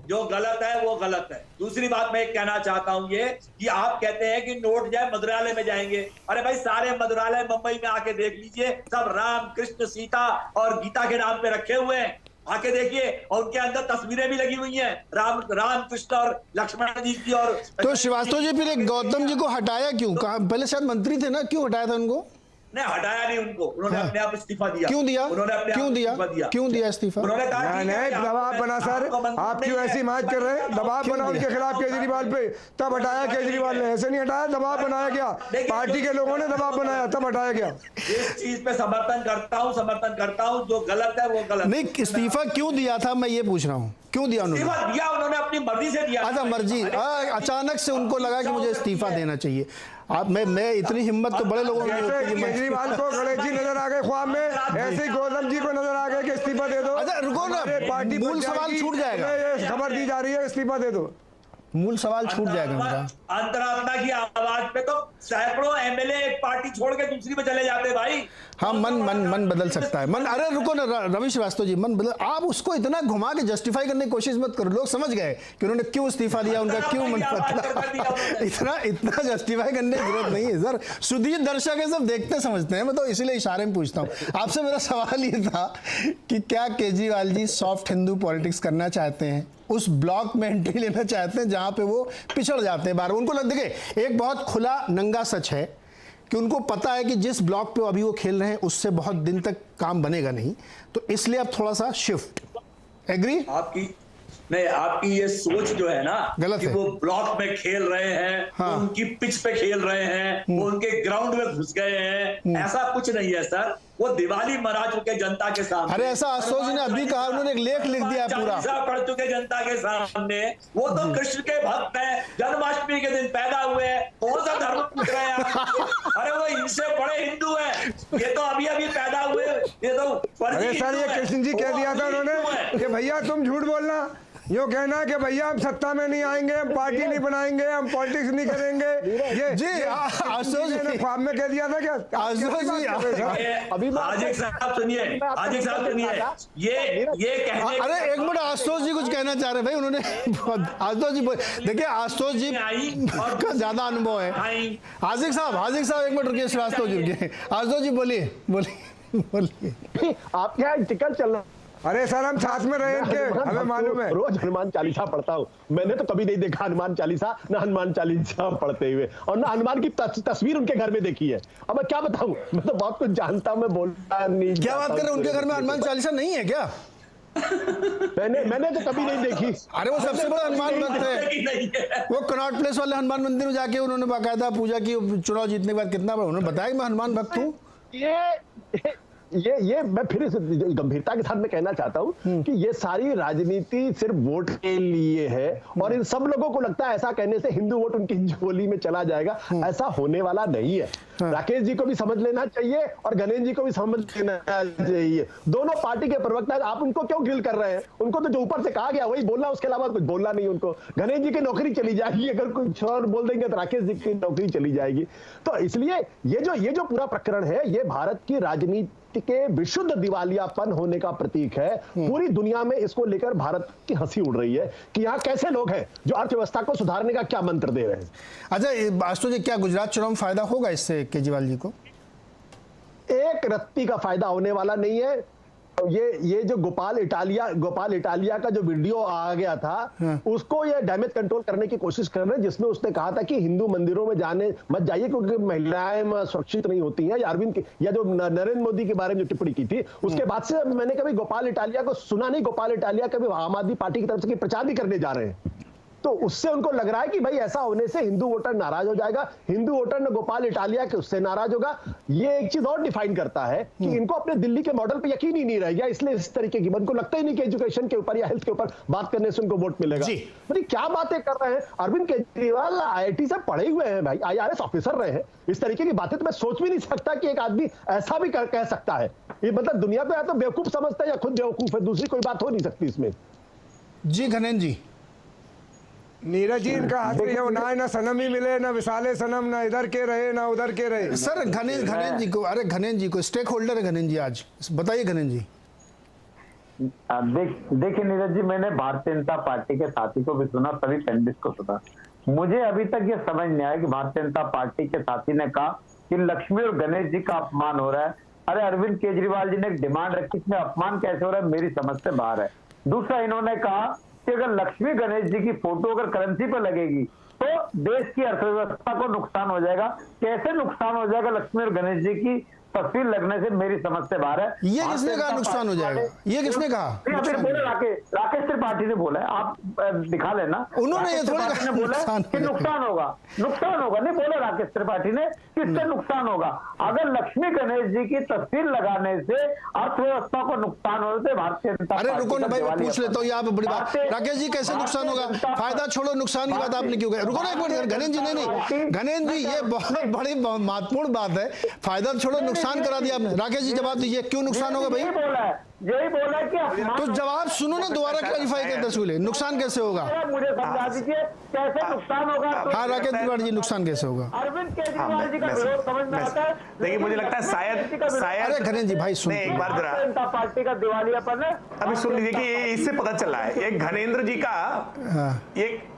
जो गलत है वो गलत है। दूसरी बात मैं कहना चाहता हूं ये कि आप कहते हैं कि नोट जाए मंत्रालय में जाएंगे। अरे भाई, सारे मंत्रालय मुंबई में आके देख लीजिए, सब राम, कृष्ण, सीता और गीता के नाम पे रखे हुए हैं। आके देखिए, और उनके अंदर तस्वीरें भी लगी हुई हैं राम कृष्ण और लक्ष्मण जी की। और तो श्रीवास्तव जी फिर एक गौतम जी को हटाया क्यों? कहा पहले शायद मंत्री थे ना, क्यों हटाया था उनको? नहीं, हटाया नहीं उनको, उन्होंने अपने आप इस्तीफा दिया। क्यों दिया? उन्होंने अपने क्यों आप दिया? इस्तीफा दिया। क्यों दिया इस्तीफा? उन्होंने कहा नहीं, दबाव बना सर, आप क्यों ऐसी बात कर रहे हैं? दबाव बना उनके खिलाफ केजरीवाल पे, तब हटाया केजरीवाल ने। ऐसे नहीं हटाया, दबाव बनाया गया, पार्टी के लोगों ने दबाव बनाया, तब हटाया गया। इस चीज पे समर्थन करता हूँ, जो गलत है वो गलत। नहीं, इस्तीफा क्यों दिया था मैं ये पूछ रहा हूँ, क्यों दिया उन्होंने? इस्तीफा दिया उन्होंने अपनी मर्जी से दिया। अच्छा, मर्जी, अचानक से उनको लगा कि मुझे इस्तीफा देना चाहिए। आप मैं इतनी हिम्मत तो बड़े लोगों में होती है। केजरीवाल को गणेश जी नजर आ गए ख्वाब में, ऐसे ही गौतम जी को नजर आ गए कि इस्तीफा दे दो। अच्छा रुको ना, पार्टी मूल सवाल छूट जाएगा। ये खबर दी जा रही है इस्तीफा दे दो, मूल सवाल छूट जाएगा मेरा। अंतरात्मा की आवाज पे तो सैकड़ों एमएलए एक पार्टी छोड़ के दूसरी पे चले जाते भाई। हाँ, मन बदल सकता है, मन। अरे रुको ना रवि श्रीवास्तव जी, मन बदल। आप उसको इतना घुमा के जस्टिफाई करने की कोशिश मत करो। लोग समझ गए कि उन्होंने क्यों इस्तीफा दिया, उनका क्यों मन पतला। इतना जस्टिफाई करने की जरूरत नहीं है सर। सुधीर दर्शक है, सब देखते समझते हैं। मैं तो इसीलिए इशारे में पूछता हूँ आपसे। मेरा सवाल ये था कि क्या केजरीवाल जी सॉफ्ट हिंदू पॉलिटिक्स करना चाहते हैं, उस ब्लॉक में एंट्री लेना चाहते हैं जहां पे वो पिछड़ जाते हैं बार? उनको लग, देखिए एक बहुत खुला नंगा सच है कि उनको पता है कि जिस ब्लॉक पे अभी वो खेल रहे हैं उससे बहुत दिन तक काम बनेगा नहीं, तो इसलिए अब थोड़ा सा शिफ्ट। एग्री? आपकी ये सोच जो है ना, गलत कि है। वो ब्लॉक में खेल रहे हैं, हाँ। वो उनकी पिच पे खेल रहे हैं, वो उनके ग्राउंड में घुस गए हैं, ऐसा कुछ नहीं है सर। वो दिवाली मना चुके जनता के सामने। अरे ऐसा आशुतोष जी ने अभी कहा, उन्होंने एक लेख लिख दिया पूरा। पढ़ चुके जनता के सामने। वो तो कृष्ण के भक्त हैं, जन्माष्टमी के दिन पैदा हुए हैं, कौन सा धर्म पूछ रहे हैं आप? अरे वो इनसे बड़े हिंदू हैं, ये तो अभी पैदा हुए, ये तो फर्जी। अरे सर, ये कृष्ण जी कह दिया था उन्होंने कि भैया तुम झूठ बोलना, यो कहना कि भैया हम सत्ता में नहीं आएंगे, हम पार्टी नहीं बनाएंगे, हम पॉलिटिक्स नहीं करेंगे। ये जी आशुतोष जी ने ख्वाब में कह दिया था क्या? आशुतोष जी अभी आजिक साहब सुनिए, ये कहने। अरे एक मिनट, आशुतोष जी कुछ कहना चाह रहे भाई। उन्होंने आशुतोष जी, देखिए आशुतोष जी का ज्यादा अनुभव है। आजिक साहब एक मिनट रुकिए, श्रीवास्तव जी रुकिए। आशुतोष जी बोलिए। आप क्या टिकट चल रहा? अरे सर, हम साथ में रहे थे, हमें मालूम है। रोज हनुमान चालीसा पढ़ता हूँ, मैंने तो कभी नहीं देखा हनुमान चालीसा, ना हनुमान चालीसा पढ़ते हुए, और ना हनुमान की तस्वीर उनके घर में देखी है। अब मैं क्या बताऊं, मैं तो बहुत कुछ जानता हूं, मैं बोलता नहीं। क्या बात कर रहे हैं, उनके घर में हनुमान चालीसा नहीं है क्या? मैंने तो कभी नहीं देखी। अरे वो सबसे बड़ा हनुमान भक्त है। वो कनॉट प्लेस वाले हनुमान मंदिर में जाके उन्होंने बाकायदा पूजा की, चुनाव जीतने के बाद। कितना बड़ा उन्होंने बताया कि मैं हनुमान भक्त हूँ। ये मैं फिर गंभीरता के साथ में कहना चाहता हूं कि ये सारी राजनीति सिर्फ वोट के लिए है, और इन सब लोगों को लगता है ऐसा कहने से हिंदू वोट उनकी झोली में चला जाएगा। ऐसा होने वाला नहीं है। राकेश जी को भी समझ लेना चाहिए और गणेश जी को भी समझ लेना चाहिए। दोनों पार्टी के प्रवक्ता, आप उनको क्यों ग्रिल कर रहे हैं? उनको तो जो ऊपर से कहा गया वही बोलना, उसके अलावा कुछ बोलना नहीं उनको। गणेश जी की नौकरी चली जाएगी, अगर कुछ और बोल देंगे तो राकेश जी की नौकरी चली जाएगी। तो इसलिए ये जो पूरा प्रकरण है, ये भारत की राजनीति के विशुद्ध दिवालियापन होने का प्रतीक है। पूरी दुनिया में इसको लेकर भारत की हंसी उड़ रही है कि यहाँ कैसे लोग हैं जो अर्थव्यवस्था को सुधारने का क्या मंत्र दे रहे हैं। अच्छा आशुतोष जी, क्या गुजरात चुनाव में फायदा होगा इससे केजरीवाल जी को? एक रत्ती का फायदा होने वाला नहीं है। ये जो गोपाल इटालिया का जो वीडियो आ गया था, उसको ये डैमेज कंट्रोल करने की कोशिश कर रहे हैं, जिसमें उसने कहा था कि हिंदू मंदिरों में मत जाइए क्योंकि महिलाएं सुरक्षित नहीं होती हैं, या जो नरेंद्र मोदी के बारे में जो टिप्पणी की थी, उसके बाद से मैंने कभी गोपाल इटालिया को सुना नहीं। गोपाल इटालिया कभी आम आदमी पार्टी की तरफ से प्रचार भी करने जा रहे हैं, तो उससे उनको लग रहा है कि भाई ऐसा होने से हिंदू वोटर नाराज हो जाएगा, हिंदू वोटर ने गोपाल इटालिया के उससे नाराज होगा। ये एक चीज और डिफाइन करता है कि इनको अपने दिल्ली के मॉडल पे यकीन ही नहीं रह गया, इसलिए इस तरीके की उनको लगता ही नहीं कि एजुकेशन के ऊपर या हेल्थ के ऊपर बात करने से उनको वोट मिलेगा। मतलब क्या बातें कर रहे हैं अरविंद केजरीवाल, IIT से पढ़े हुए हैं भाई, IRS ऑफिसर रहे हैं। इस तरीके की बातें तो मैं सोच भी नहीं सकता कि एक आदमी ऐसा भी कह सकता है। ये मतलब दुनिया को या तो बेवकूफ समझता है या खुद बेवकूफ है, दूसरी कोई बात हो नहीं सकती इसमें। जी घनेन जी। नीरज जी, इनका हाथ ना सनम ही मिले, ना विशाले सनम, ना इधर के रहे ना उधर के रहे। सर घनेन जी को, अरे घनेन जी को स्टेक होल्डर है घनेन जी, आज बताइए घनेन जी। देखिए नीरज जी, मैंने भारतीय जनता पार्टी के साथी को भी सुना, सभी पैनलिस्ट को सुना। मुझे अभी तक ये समझ नहीं आया कि भारतीय जनता पार्टी के साथी ने कहा कि लक्ष्मी और गणेश जी का अपमान हो रहा है। अरे अरविंद केजरीवाल जी ने एक डिमांड रखी, इसमें अपमान कैसे हो रहा है मेरी समझ से बाहर है। दूसरा, इन्होंने कहा कि अगर लक्ष्मी गणेश जी की फोटो अगर करेंसी पर लगेगी तो देश की अर्थव्यवस्था को नुकसान हो जाएगा। कैसे नुकसान हो जाएगा लक्ष्मी और गणेश जी की तस्वीर लगने से, मेरी समझ से बाहर है। ये किसने कहा नुकसान हो जाएगा? ये किसने कहा? राकेश त्रिपाठी ने बोला है, आप दिखा लेना। उन्होंने ये थोड़ी कहा बोला कि नुकसान होगा, नहीं बोला राकेश त्रिपाठी ने किससे नुकसान होगा। अगर लक्ष्मी गणेश जी की तस्वीर लगाने से अर्थव्यवस्था को नुकसान हो तो भारतीय जनता अरे रुको ना भाई, मैं पूछ लेता हूँ, यहाँ पे बड़ी बात। राकेश जी कैसे नुकसान होगा? फायदा छोड़ो, नुकसान की बात आपने क्यों कही? रुको ना एक मिनट, गणेश जी नहीं, गणेश जी ये बहुत बड़ी महत्वपूर्ण बात है। फायदा छोड़ो, नुकसान करा दिया आपने। राकेश जी जवाब दीजिए, क्यों नुकसान होगा भाई? यही बोला है कि तो जवाब सुनो ना, दोबारा क्लैरिफाई करते सुले, नुकसान कैसे होगा? मुझे समझा दीजिए कैसे नुकसान होगा। हाँ राकेश त्रिपाठी जी, नुकसान कैसे होगा? अरविंद केजरीवाल जी का विरोध समझ में आता है। देखिए मुझे लगता है शायद अरे गणेश जी भाई सुन, एक बार जरा जनता पार्टी का दिवालियापन है। अभी सुन लीजिए कि इससे पता चल रहा है एक घनेंद्र जी का एक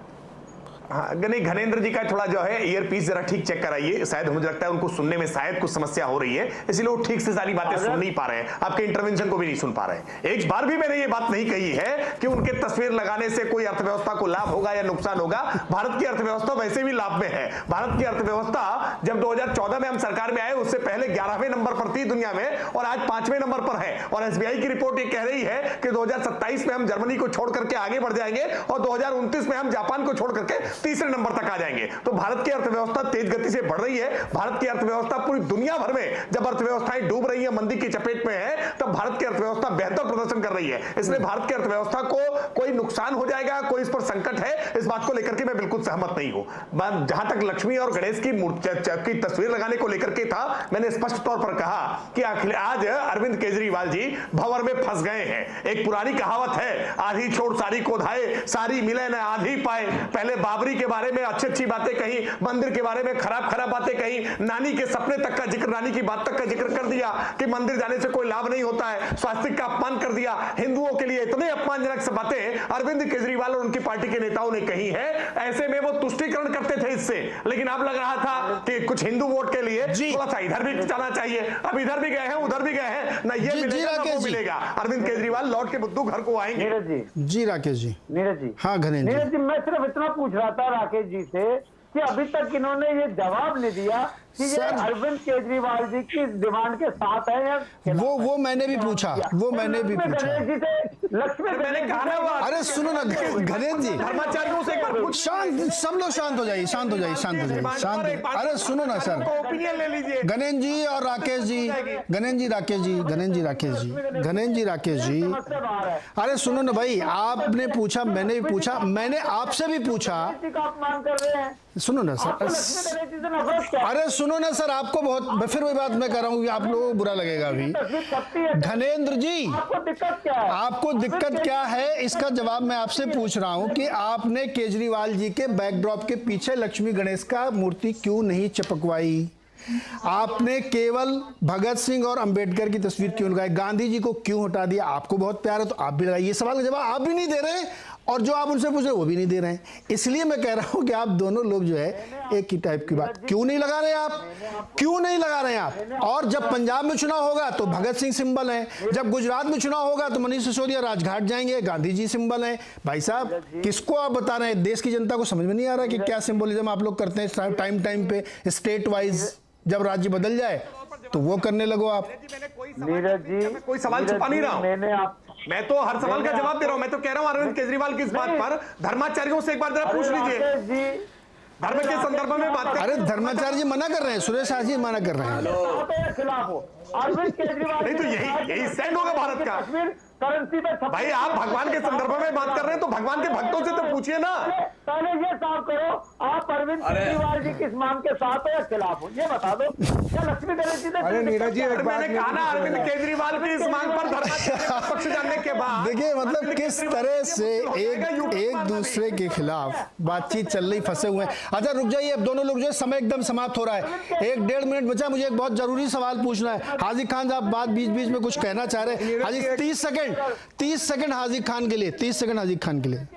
घनेंद्र जी का थोड़ा जो है ईयर पीस जरा ठीक चेक कराइए। शायद मुझे लगता है उनको सुनने में शायद कुछ समस्या हो रही है, इसलिए वो ठीक से सारी बातें सुन नहीं पा रहे हैं, आपके इंटरवेंशन को भी नहीं सुन पा रहे हैं। एक बार भी मैंने ये बात नहीं कही है कि उनके तस्वीर लगाने से कोई अर्थव्यवस्था को लाभ होगा या नुकसान होगा। भारत की अर्थव्यवस्था वैसे भी लाभ में है। भारत की अर्थव्यवस्था जब 2014 में हम सरकार में आए उससे पहले 11वें नंबर पर थी दुनिया में और आज 5वें नंबर पर है। और एसबीआई की रिपोर्ट ये कह रही है कि 2027 में हम जर्मनी को छोड़ करके आगे बढ़ जाएंगे और 2029 में हम जापान को छोड़ करके तीसरे नंबर तक आ जाएंगे। तो भारत की अर्थव्यवस्था तेज गति से बढ़ रही है। भारत की अर्थव्यवस्था पूरी दुनिया भर में जब अर्थव्यवस्थाएं डूब रही है, मंदी की चपेट में है, तब भारत की अर्थव्यवस्था बेहतर प्रदर्शन कर रही है। इसलिए भारत की अर्थव्यवस्था को कोई नुकसान हो जाएगा, कोई इस पर संकट है, इस बात को लेकर के मैं बिल्कुल सहमत नहीं हूं। जहां तक लक्ष्मी और गणेश की तस्वीर लगाने को लेकर के था, मैंने स्पष्ट तौर पर कहा कि आज अरविंद केजरीवाल जी भंवर में फंस गए हैं। एक पुरानी कहावत है, आधी छोड़ सारी को धाए, सारी मिले न आधी पाए। पहले बाबरी के बारे में अच्छी अच्छी बातें कही, मंदिर के बारे में खराब खराब बातें कही, नानी के सपने तक का जिक्र, नानी की बात तक का जिक्र कर दिया कि मंदिर जाने से कोई लाभ नहीं होता है, स्वास्थ्य का अपमान कर दिया। हिंदुओं के लिए इतने अपमानजनक बातें अरविंद केजरीवाल और उनकी पार्टी के नेताओं ने कही है। ऐसे में वो तुष्टीकरण करते थे इससे, लेकिन अब लग रहा था कि कुछ हिंदू वोट के लिए थोड़ा सा इधर भी जाना चाहिए। अब इधर भी गए हैं, उधर भी गए हैं, ना ये मिलेगा ना वो मिलेगा। अरविंद केजरीवाल लौट के बुद्धू घर को आएंगे। जी राकेश जी। नीरज जी, हाँ घनेंद्र जी, मैं सिर्फ इतना पूछ रहा था राकेश जी से कि अभी तक इन्होंने ये जवाब नहीं दिया कि ये अरविंद केजरीवाल जी की डिमांड के साथ है या वो मैंने भी पूछा, वो मैंने भी पूछा। लक्ष्मी मैंने कहा ना, अरे सुनो ना गणेश जी, धर्माचार्यों से एक बार शांत, सब लोग शांत हो जाइए, शांत हो जाइए, शांत हो जाइए, शांत। अरे सुनो ना सर, ओपिनियन ले लीजिए। गणेश जी और राकेश जी, गणेश जी राकेश जी, गणेश जी राकेश जी, गणेश जी राकेश जी, अरे सुनो ना भाई, आपने पूछा, मैंने भी पूछा, मैंने आपसे भी पूछा। अपमान कर रहे हैं, सुनो ना सर, अरे सुनो ना सर, आपको बहुत, फिर वही बात मैं कर रहा हूँ कि आप लोगों को बुरा लगेगा अभी। धनेंद्र जी, आपको दिक्कत क्या है? आपको दिक्कत क्या है, इसका जवाब मैं आपसे पूछ रहा हूं कि आपने केजरीवाल जी के बैकड्रॉप के पीछे लक्ष्मी गणेश का मूर्ति क्यों नहीं चिपकवाई? आपने केवल भगत सिंह और अंबेडकर की तस्वीर क्यों लगाई? गांधी जी को क्यों हटा दिया? आपको बहुत प्यार है तो आप भी लगाइए। ये सवाल का जवाब आप भी नहीं दे रहे और जो आप उनसे पूछ रहे वो भी नहीं दे रहे हैं। इसलिए मैं कह रहा हूं कि आप दोनों लोग जो है एक ही टाइप की बात क्यों नहीं लगा रहे हैं? आप क्यों नहीं लगा रहे हैं आप? और जब पंजाब में चुनाव होगा तो भगत सिंह सिंबल है, जब गुजरात में चुनाव होगा तो मनीष सिसोदिया राजघाट जाएंगे, गांधी जी सिंबल है। भाई साहब, किसको आप बता रहे हैं? देश की जनता को समझ में नहीं आ रहा कि क्या सिंबोलिज्म आप लोग करते हैं टाइम टाइम पे, स्टेट वाइज जब राज्य बदल जाए तो वो करने लगो आप। नीरज जी, कोई सवाल छुपा नहीं रहा हूं, मैं तो हर सवाल का जवाब दे रहा हूं। मैं तो कह रहा हूं अरविंद केजरीवाल की इस बात पर धर्माचार्यों से एक बार जरा पूछ लीजिए, धर्म के संदर्भ में बात कर। अरे धर्माचार्य जी मना कर रहे हैं, सुरेश आज जी मना कर रहे हैं। खिलाफ हो अरविंद केजरीवाल, नहीं तो यही स्टैंड होगा भारत का। करेंसी पे भाई आप भगवान के संदर्भ में बात कर रहे हैं तो भगवान के भक्तों से तो पूछिए ना। पहले ये साफ करो, आप अरविंद केजरीवाल जी किस मांग के साथ हो या खिलाफ हो, ये बता दो। क्या लक्ष्मी गणेश जी अरे नीरज जी, मैंने कहा ना अरविंद केजरीवाल की इस मांग पर पक्ष जानने के बाद देखिए मतलब किस तरह से एक दूसरे के खिलाफ बातचीत चल रही, फंसे हुए हैं। अच्छा रुक जाइए, अब दोनों लोग जो है, समय एकदम समाप्त हो रहा है, 1-1.5 मिनट बचा। मुझे एक बहुत जरूरी सवाल पूछना है। हाजिर खान साहब बात बीच बीच में कुछ कहना चाह रहे हैं। हाजिर 30 सेकंड हाजिर खान के लिए, 30 सेकंड हाजिर खान के लिए।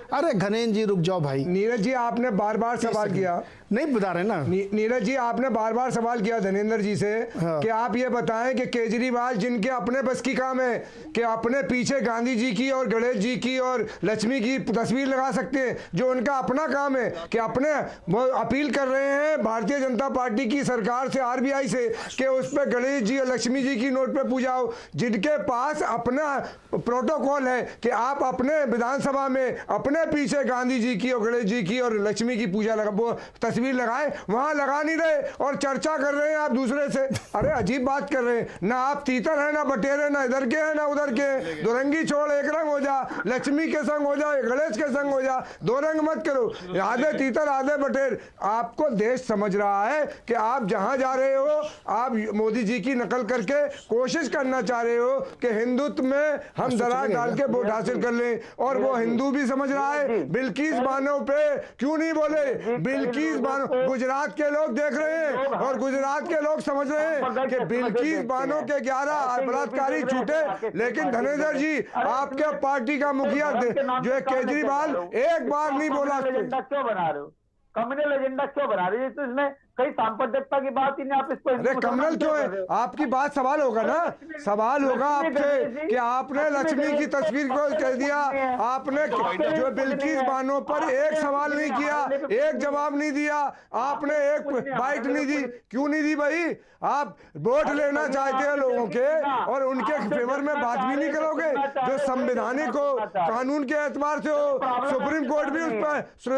अरे घनेन जी रुक जाओ भाई। नीरज जी आपने बार बार सवाल किया, नहीं बता रहे ना। नीरज जी आपने बार बार सवाल किया धनेंद्र जी से कि आप ये बताएं कि केजरीवाल जिनके अपने बस की काम है कि अपने पीछे गांधी जी की और गणेश जी की और लक्ष्मी की तस्वीर लगा सकते हैं, जो उनका अपना काम है, कि अपने वो अपील कर रहे हैं भारतीय जनता पार्टी की सरकार से, आरबीआई से, कि उस पर गणेश जी और लक्ष्मी जी की नोट पे पूजा हो, जिनके पास अपना प्रोटोकॉल है कि आप अपने विधानसभा में अपने पीछे गांधी जी की और गणेश जी की और लक्ष्मी की पूजा लगा वो तस्वीर लगाए, वहां लगा नहीं रहे और चर्चा कर रहे हैं आप दूसरे से। अरे अजीब बात कर रहे हैं ना, आप तीतर है ना बटेरे, ना इधर के हैं ना उधर के हैं। दो रंगी छोड़, एक रंग हो जा, लक्ष्मी के संग हो जा, गणेश के संग हो जा, दो रंग मत करो, आधे तीतर आधे बटेर। आपको देश समझ रहा है कि आप जहां जा रहे हो, आप मोदी जी की नकल करके कोशिश करना चाह रहे हो कि हिंदुत्व में हम दरार डाल के वोट हासिल कर लें, और वो हिंदू भी समझ रहा है। बिल्किस बानो पे क्यों नहीं बोले? बिल्किस बानो, गुजरात के लोग देख रहे हैं और गुजरात के लोग समझ रहे हैं कि बिल्किस बानो के 11 बलात्कारी छूटे, लेकिन धनेंद्र जी आपके पार्टी का मुखिया जो है केजरीवाल एक बार नहीं बोला। क्यों बना रहे हो कम्युनल एजेंडा, क्यों बना रहे हो? तो इसमें कई सांप्रदायिकता की बात ही नहीं, आप इसको अरे कम्युनल क्यों है? आपकी बात सवाल होगा ना, सवाल होगा आपसे कि आपने लक्ष्मी की तस्वीर को कह दिया, आपने जो बिल्किस बानो पर एक सवाल नहीं किया, एक जवाब नहीं दिया, आपने एक बाइट नहीं दी। क्यों नहीं दी भाई? आप वोट लेना चाहते हैं लोगों के और उनके फेवर में बात भी नहीं करोगे जो संवैधानिक हो, कानून के एतबार से हो। सुप्रीम कोर्ट भी उस पर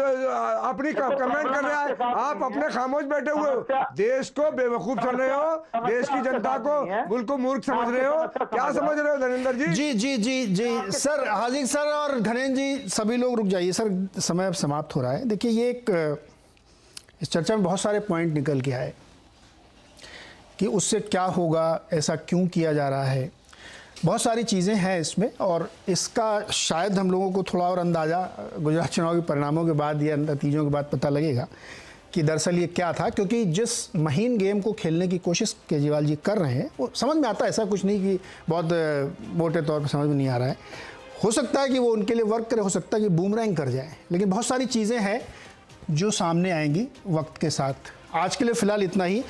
अपनी कमेंट कर रहा है, आप अपने खामोश बैठे हुए हो, देश को बेवकूफ समझ रहे हो, देश की जनता को बिल्कुल मूर्ख समझ रहे हो। क्या समझ रहे हो धनेंद्र जी? जी जी जी जी सर, हाजिर सर और घनेन जी सभी लोग रुक जाइए सर, समय अब समाप्त हो रहा है। देखिए ये एक इस चर्चा में बहुत सारे पॉइंट निकल के आए कि उससे क्या होगा, ऐसा क्यों किया जा रहा है, बहुत सारी चीज़ें हैं इसमें, और इसका शायद हम लोगों को थोड़ा और अंदाज़ा गुजरात चुनाव के परिणामों के बाद या नतीजों के बाद पता लगेगा कि दरअसल ये क्या था। क्योंकि जिस महीन गेम को खेलने की कोशिश केजरीवाल जी कर रहे हैं वो समझ में आता है, ऐसा कुछ नहीं कि बहुत मोटे तौर पर समझ में नहीं आ रहा है। हो सकता है कि वो उनके लिए वर्क करे, हो सकता है कि बूमरैंग कर जाए, लेकिन बहुत सारी चीज़ें हैं जो सामने आएंगी वक्त के साथ। आज के लिए फ़िलहाल इतना ही,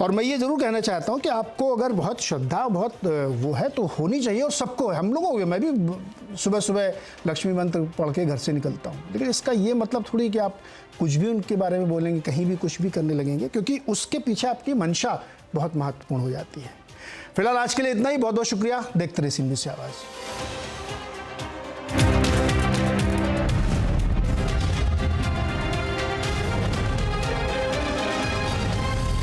और मैं ये ज़रूर कहना चाहता हूँ कि आपको अगर बहुत श्रद्धा, बहुत वो है तो होनी चाहिए, और सबको है, हम लोगों को। मैं भी सुबह सुबह लक्ष्मी मंत्र पढ़ के घर से निकलता हूँ, लेकिन इसका ये मतलब थोड़ी कि आप कुछ भी उनके बारे में बोलेंगे, कहीं भी कुछ भी करने लगेंगे, क्योंकि उसके पीछे आपकी मंशा बहुत महत्वपूर्ण हो जाती है। फिलहाल आज के लिए इतना ही, बहुत बहुत शुक्रिया। देखते रहिए CNBC आवाज़।